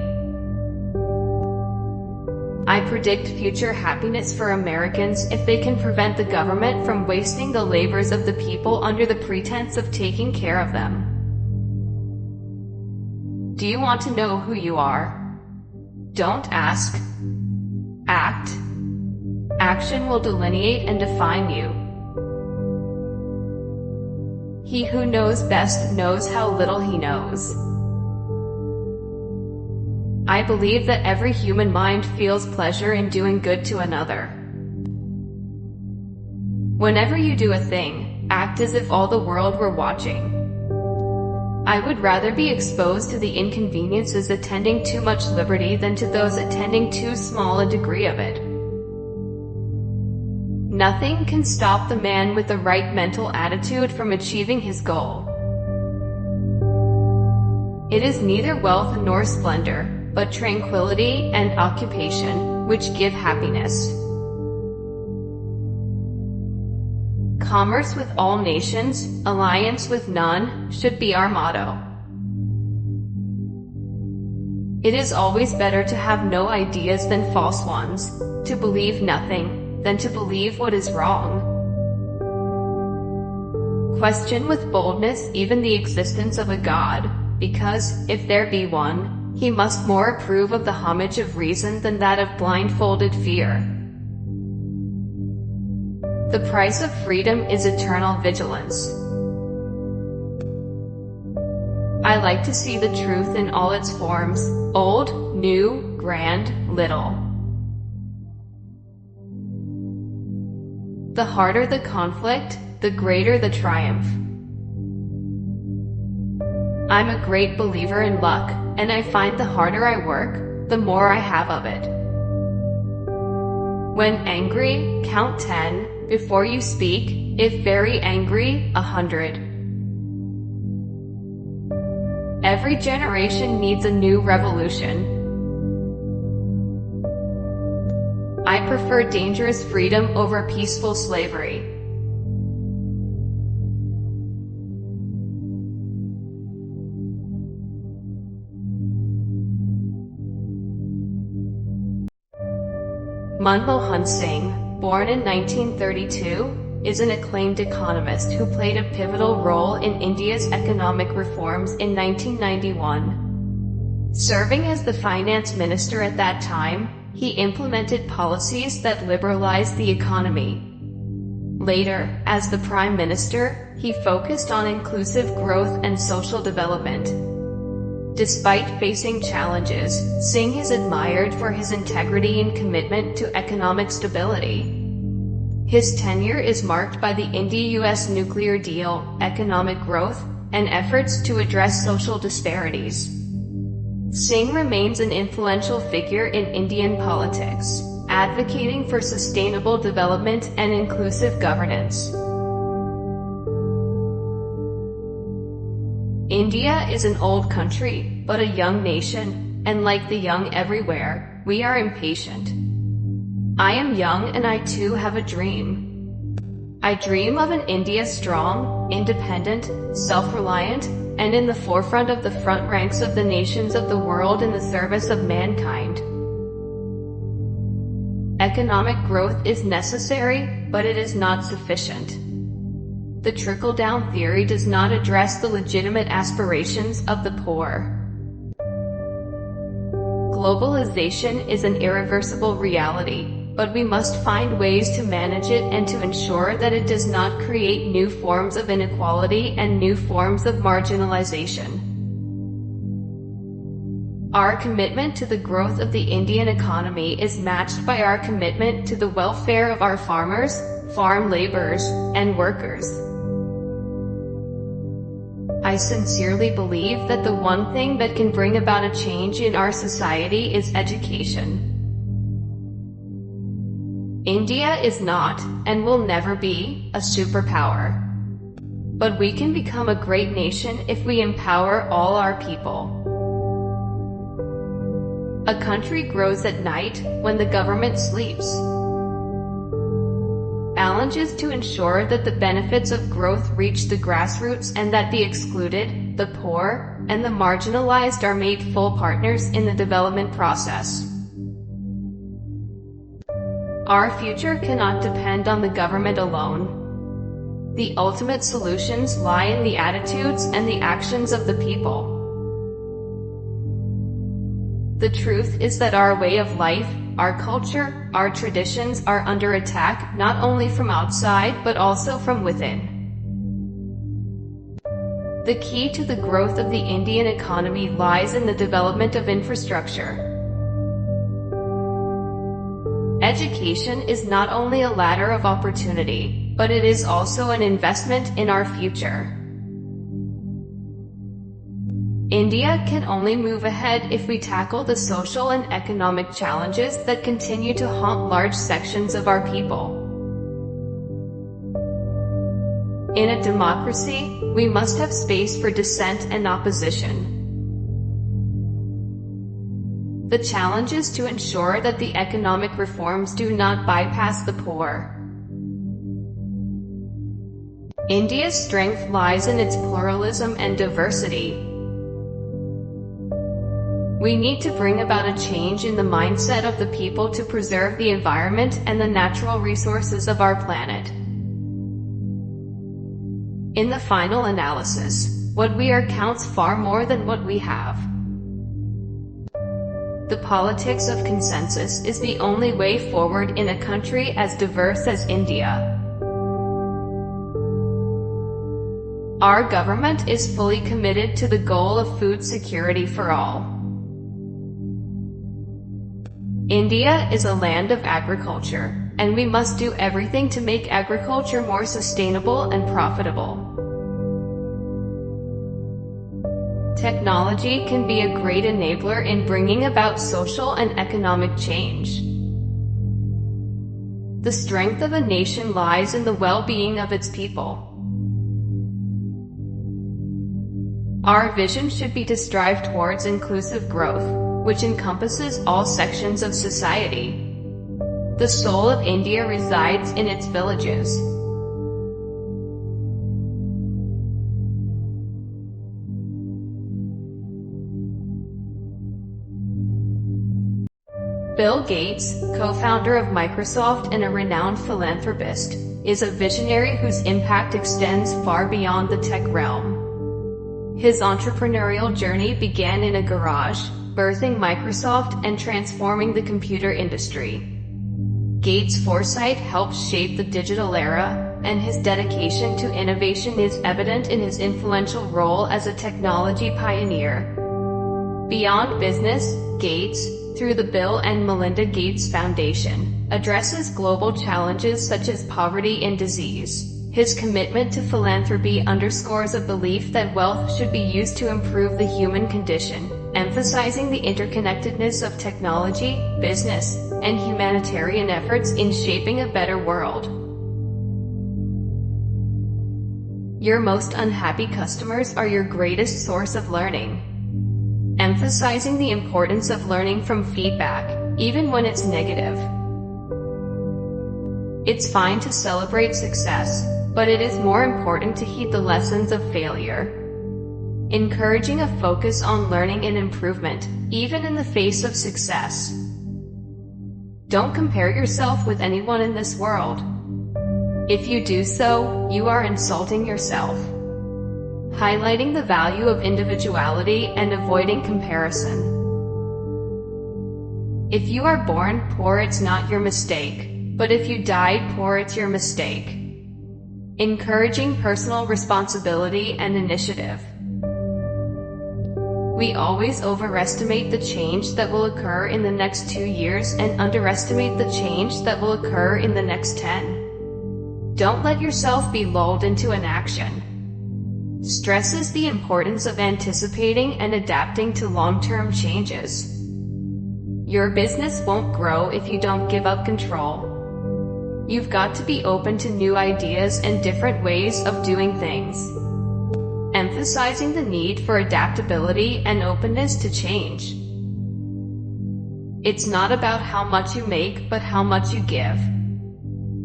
I predict future happiness for Americans if they can prevent the government from wasting the labors of the people under the pretense of taking care of them. Do you want to know who you are? Don't ask. Act. Action will delineate and define you. He who knows best knows how little he knows. I believe that every human mind feels pleasure in doing good to another. Whenever you do a thing, act as if all the world were watching. I would rather be exposed to the inconveniences attending too much liberty than to those attending too small a degree of it. Nothing can stop the man with the right mental attitude from achieving his goal. It is neither wealth nor splendor, but tranquility and occupation, which give happiness. Commerce with all nations, alliance with none, should be our motto. It is always better to have no ideas than false ones, to believe nothing, than to believe what is wrong. Question with boldness even the existence of a God, because, if there be one, he must more approve of the homage of reason than that of blindfolded fear. The price of freedom is eternal vigilance. I like to see the truth in all its forms, old, new, grand, little. The harder the conflict, the greater the triumph. I'm a great believer in luck, and I find the harder I work, the more I have of it. When angry, count 10, before you speak, if very angry, 100. Every generation needs a new revolution. I prefer dangerous freedom over peaceful slavery. Manmohan Singh, born in 1932, is an acclaimed economist who played a pivotal role in India's economic reforms in 1991. Serving as the finance minister at that time, he implemented policies that liberalized the economy. Later, as the Prime Minister, he focused on inclusive growth and social development. Despite facing challenges, Singh is admired for his integrity and commitment to economic stability. His tenure is marked by the India-US nuclear deal, economic growth, and efforts to address social disparities. Singh remains an influential figure in Indian politics, advocating for sustainable development and inclusive governance. India is an old country, but a young nation, and like the young everywhere, we are impatient. I am young and I too have a dream. I dream of an India strong, independent, self-reliant, and in the forefront of the front ranks of the nations of the world in the service of mankind. Economic growth is necessary, but it is not sufficient. The trickle-down theory does not address the legitimate aspirations of the poor. Globalization is an irreversible reality, but we must find ways to manage it and to ensure that it does not create new forms of inequality and new forms of marginalization. Our commitment to the growth of the Indian economy is matched by our commitment to the welfare of our farmers, farm laborers, and workers. I sincerely believe that the one thing that can bring about a change in our society is education. India is not, and will never be, a superpower. But we can become a great nation if we empower all our people. A country grows at night, when the government sleeps. Challenge is to ensure that the benefits of growth reach the grassroots and that the excluded, women, the poor, and the marginalized are made full partners in the development process. Our future cannot depend on the government alone. The ultimate solutions lie in the attitudes and the actions of the people. The truth is that our way of life, our culture, our traditions are under attack not only from outside but also from within. The key to the growth of the Indian economy lies in the development of infrastructure. Education is not only a ladder of opportunity, but it is also an investment in our future. India can only move ahead if we tackle the social and economic challenges that continue to haunt large sections of our people. In a democracy, we must have space for dissent and opposition. The challenge is to ensure that the economic reforms do not bypass the poor. India's strength lies in its pluralism and diversity. We need to bring about a change in the mindset of the people to preserve the environment and the natural resources of our planet. In the final analysis, what we are counts far more than what we have. The politics of consensus is the only way forward in a country as diverse as India. Our government is fully committed to the goal of food security for all. India is a land of agriculture, and we must do everything to make agriculture more sustainable and profitable. Technology can be a great enabler in bringing about social and economic change. The strength of a nation lies in the well-being of its people. Our vision should be to strive towards inclusive growth, which encompasses all sections of society. The soul of India resides in its villages. Bill Gates, co-founder of Microsoft and a renowned philanthropist, is a visionary whose impact extends far beyond the tech realm. His entrepreneurial journey began in a garage, birthing Microsoft and transforming the computer industry. Gates' foresight helped shape the digital era, and his dedication to innovation is evident in his influential role as a technology pioneer. Beyond business, Gates, through the Bill and Melinda Gates Foundation, addresses global challenges such as poverty and disease. His commitment to philanthropy underscores a belief that wealth should be used to improve the human condition, emphasizing the interconnectedness of technology, business, and humanitarian efforts in shaping a better world. Your most unhappy customers are your greatest source of learning. Emphasizing the importance of learning from feedback, even when it's negative. It's fine to celebrate success, but it is more important to heed the lessons of failure. Encouraging a focus on learning and improvement, even in the face of success. Don't compare yourself with anyone in this world. If you do so, you are insulting yourself. Highlighting the value of individuality and avoiding comparison. If you are born poor, it's not your mistake, but if you died poor, it's your mistake. Encouraging personal responsibility and initiative. We always overestimate the change that will occur in the next 2 years and underestimate the change that will occur in the next 10. Don't let yourself be lulled into inaction. Stresses the importance of anticipating and adapting to long-term changes. Your business won't grow if you don't give up control. You've got to be open to new ideas and different ways of doing things. Emphasizing the need for adaptability and openness to change. It's not about how much you make, but how much you give.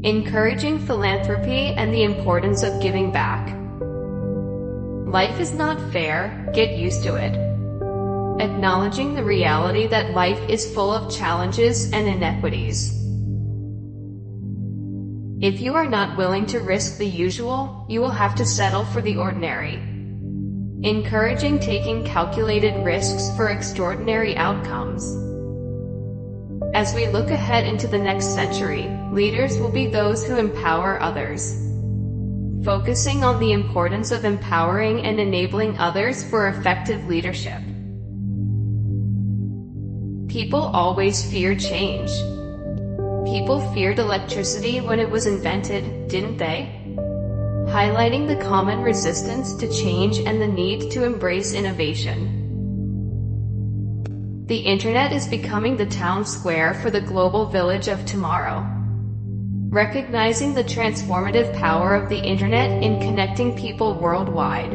Encouraging philanthropy and the importance of giving back. Life is not fair, get used to it. Acknowledging the reality that life is full of challenges and inequities. If you are not willing to risk the usual, you will have to settle for the ordinary. Encouraging taking calculated risks for extraordinary outcomes. As we look ahead into the next century, leaders will be those who empower others. Focusing on the importance of empowering and enabling others for effective leadership. People always fear change. People feared electricity when it was invented, didn't they? Highlighting the common resistance to change and the need to embrace innovation. The internet is becoming the town square for the global village of tomorrow. Recognizing the transformative power of the internet in connecting people worldwide.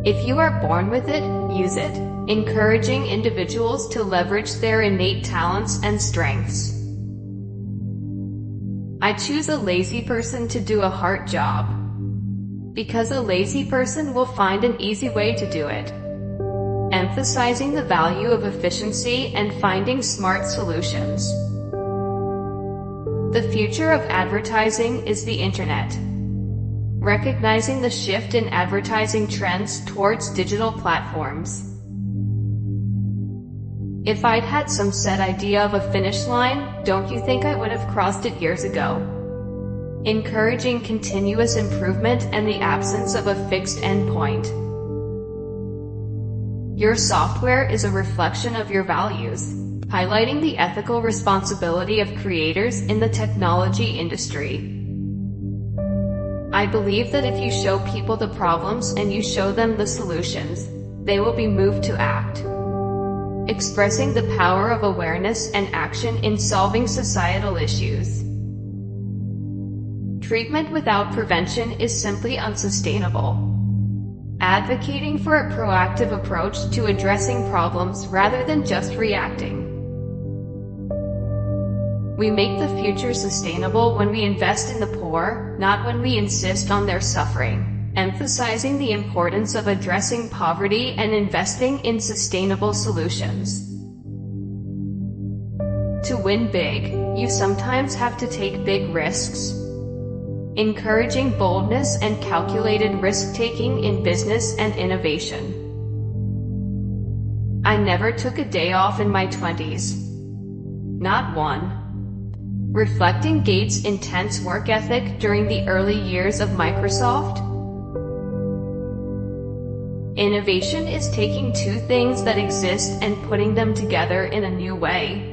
If you are born with it, use it, encouraging individuals to leverage their innate talents and strengths. I choose a lazy person to do a hard job. Because a lazy person will find an easy way to do it. Emphasizing the value of efficiency and finding smart solutions. The future of advertising is the internet. Recognizing the shift in advertising trends towards digital platforms. If I'd had some set idea of a finish line, don't you think I would have crossed it years ago? Encouraging continuous improvement and the absence of a fixed endpoint. Your software is a reflection of your values, highlighting the ethical responsibility of creators in the technology industry. I believe that if you show people the problems and you show them the solutions, they will be moved to act. Expressing the power of awareness and action in solving societal issues. Treatment without prevention is simply unsustainable. Advocating for a proactive approach to addressing problems rather than just reacting. We make the future sustainable when we invest in the poor, not when we insist on their suffering, emphasizing the importance of addressing poverty and investing in sustainable solutions. To win big, you sometimes have to take big risks. Encouraging boldness and calculated risk-taking in business and innovation. I never took a day off in my 20s. Not one. Reflecting Gates' intense work ethic during the early years of Microsoft. Innovation is taking two things that exist and putting them together in a new way.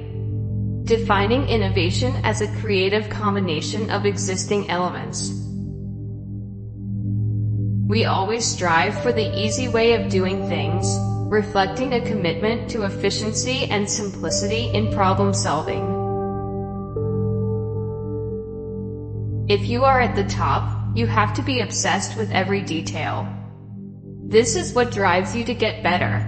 Defining innovation as a creative combination of existing elements. We always strive for the easy way of doing things, reflecting a commitment to efficiency and simplicity in problem solving. If you are at the top, you have to be obsessed with every detail. This is what drives you to get better.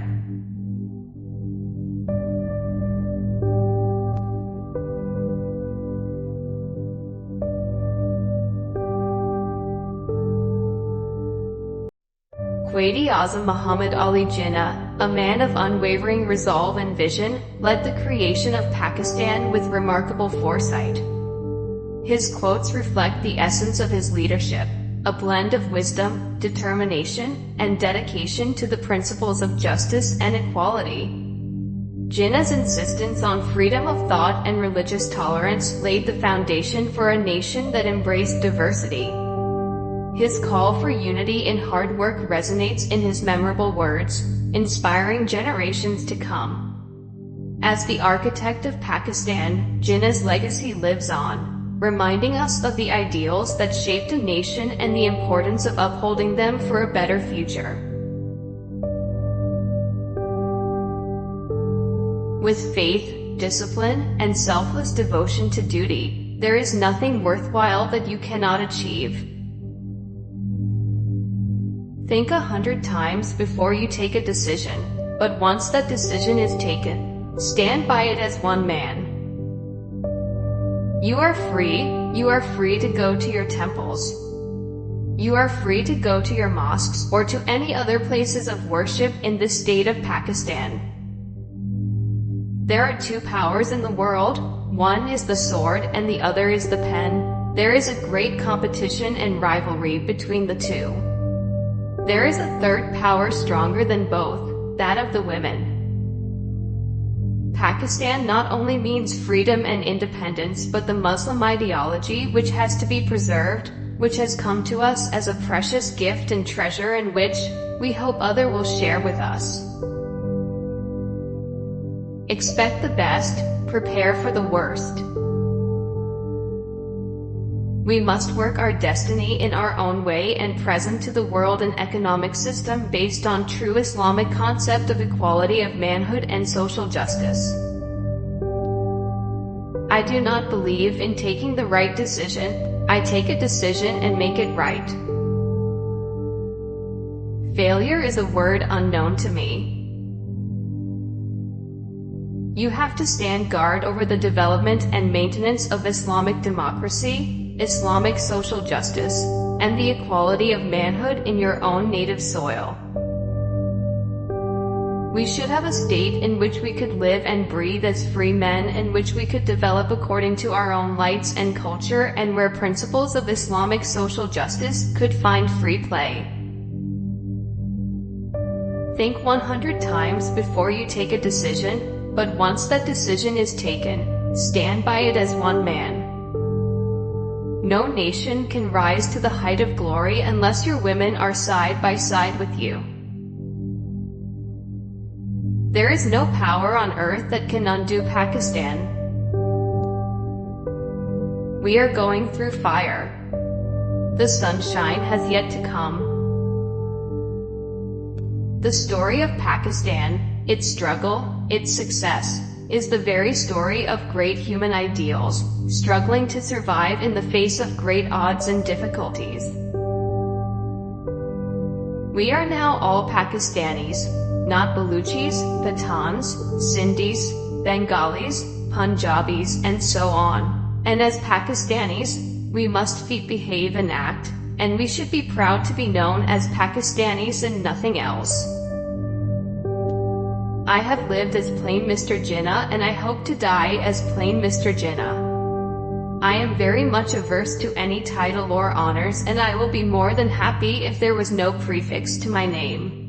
Quaid-e-Azam Muhammad Ali Jinnah, a man of unwavering resolve and vision, led the creation of Pakistan with remarkable foresight. His quotes reflect the essence of his leadership, a blend of wisdom, determination, and dedication to the principles of justice and equality. Jinnah's insistence on freedom of thought and religious tolerance laid the foundation for a nation that embraced diversity. His call for unity in hard work resonates in his memorable words, inspiring generations to come. As the architect of Pakistan, Jinnah's legacy lives on, reminding us of the ideals that shaped a nation and the importance of upholding them for a better future. With faith, discipline, and selfless devotion to duty, there is nothing worthwhile that you cannot achieve. Think 100 times before you take a decision, but once that decision is taken, stand by it as one man. You are free to go to your temples. You are free to go to your mosques or to any other places of worship in the state of Pakistan. There are two powers in the world. One is the sword and the other is the pen. There is a great competition and rivalry between the two. There is a third power stronger than both, that of the women. Pakistan not only means freedom and independence, but the Muslim ideology, which has to be preserved, which has come to us as a precious gift and treasure, and which we hope others will share with us. Expect the best, prepare for the worst. We must work our destiny in our own way and present to the world an economic system based on true Islamic concept of equality of manhood and social justice. I do not believe in taking the right decision. I take a decision and make it right. Failure is a word unknown to me. You have to stand guard over the development and maintenance of Islamic democracy, Islamic social justice, and the equality of manhood in your own native soil. We should have a state in which we could live and breathe as free men, in which we could develop according to our own lights and culture, and where principles of Islamic social justice could find free play. Think 100 times before you take a decision, but once that decision is taken, stand by it as one man. No nation can rise to the height of glory unless your women are side by side with you. There is no power on earth that can undo Pakistan. We are going through fire. The sunshine has yet to come. The story of Pakistan, its struggle, its success, is the very story of great human ideals, struggling to survive in the face of great odds and difficulties. We are now all Pakistanis, not Baluchis, Pathans, Sindhis, Bengalis, Punjabis, and so on. And as Pakistanis, we must behave and act, and we should be proud to be known as Pakistanis and nothing else. I have lived as plain Mr. Jinnah, and I hope to die as plain Mr. Jinnah. I am very much averse to any title or honors, and I will be more than happy if there was no prefix to my name.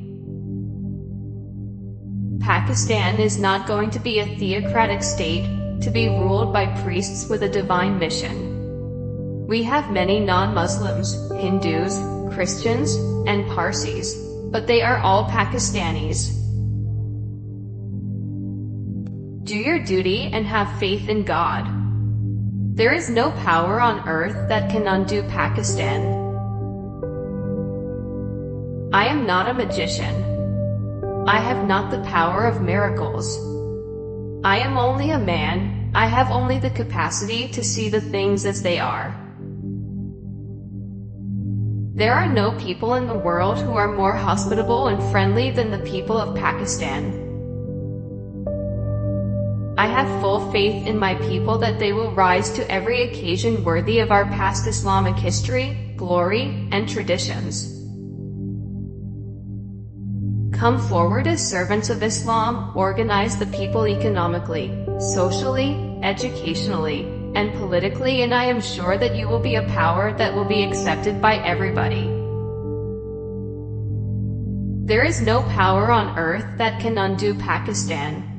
Pakistan is not going to be a theocratic state, to be ruled by priests with a divine mission. We have many non-Muslims, Hindus, Christians, and Parsis, but they are all Pakistanis. Do your duty and have faith in God. There is no power on earth that can undo Pakistan. I am not a magician. I have not the power of miracles. I am only a man. I have only the capacity to see the things as they are. There are no people in the world who are more hospitable and friendly than the people of Pakistan. I have full faith in my people that they will rise to every occasion worthy of our past Islamic history, glory, and traditions. Come forward as servants of Islam, organize the people economically, socially, educationally, and politically, and I am sure that you will be a power that will be accepted by everybody. There is no power on earth that can undo Pakistan.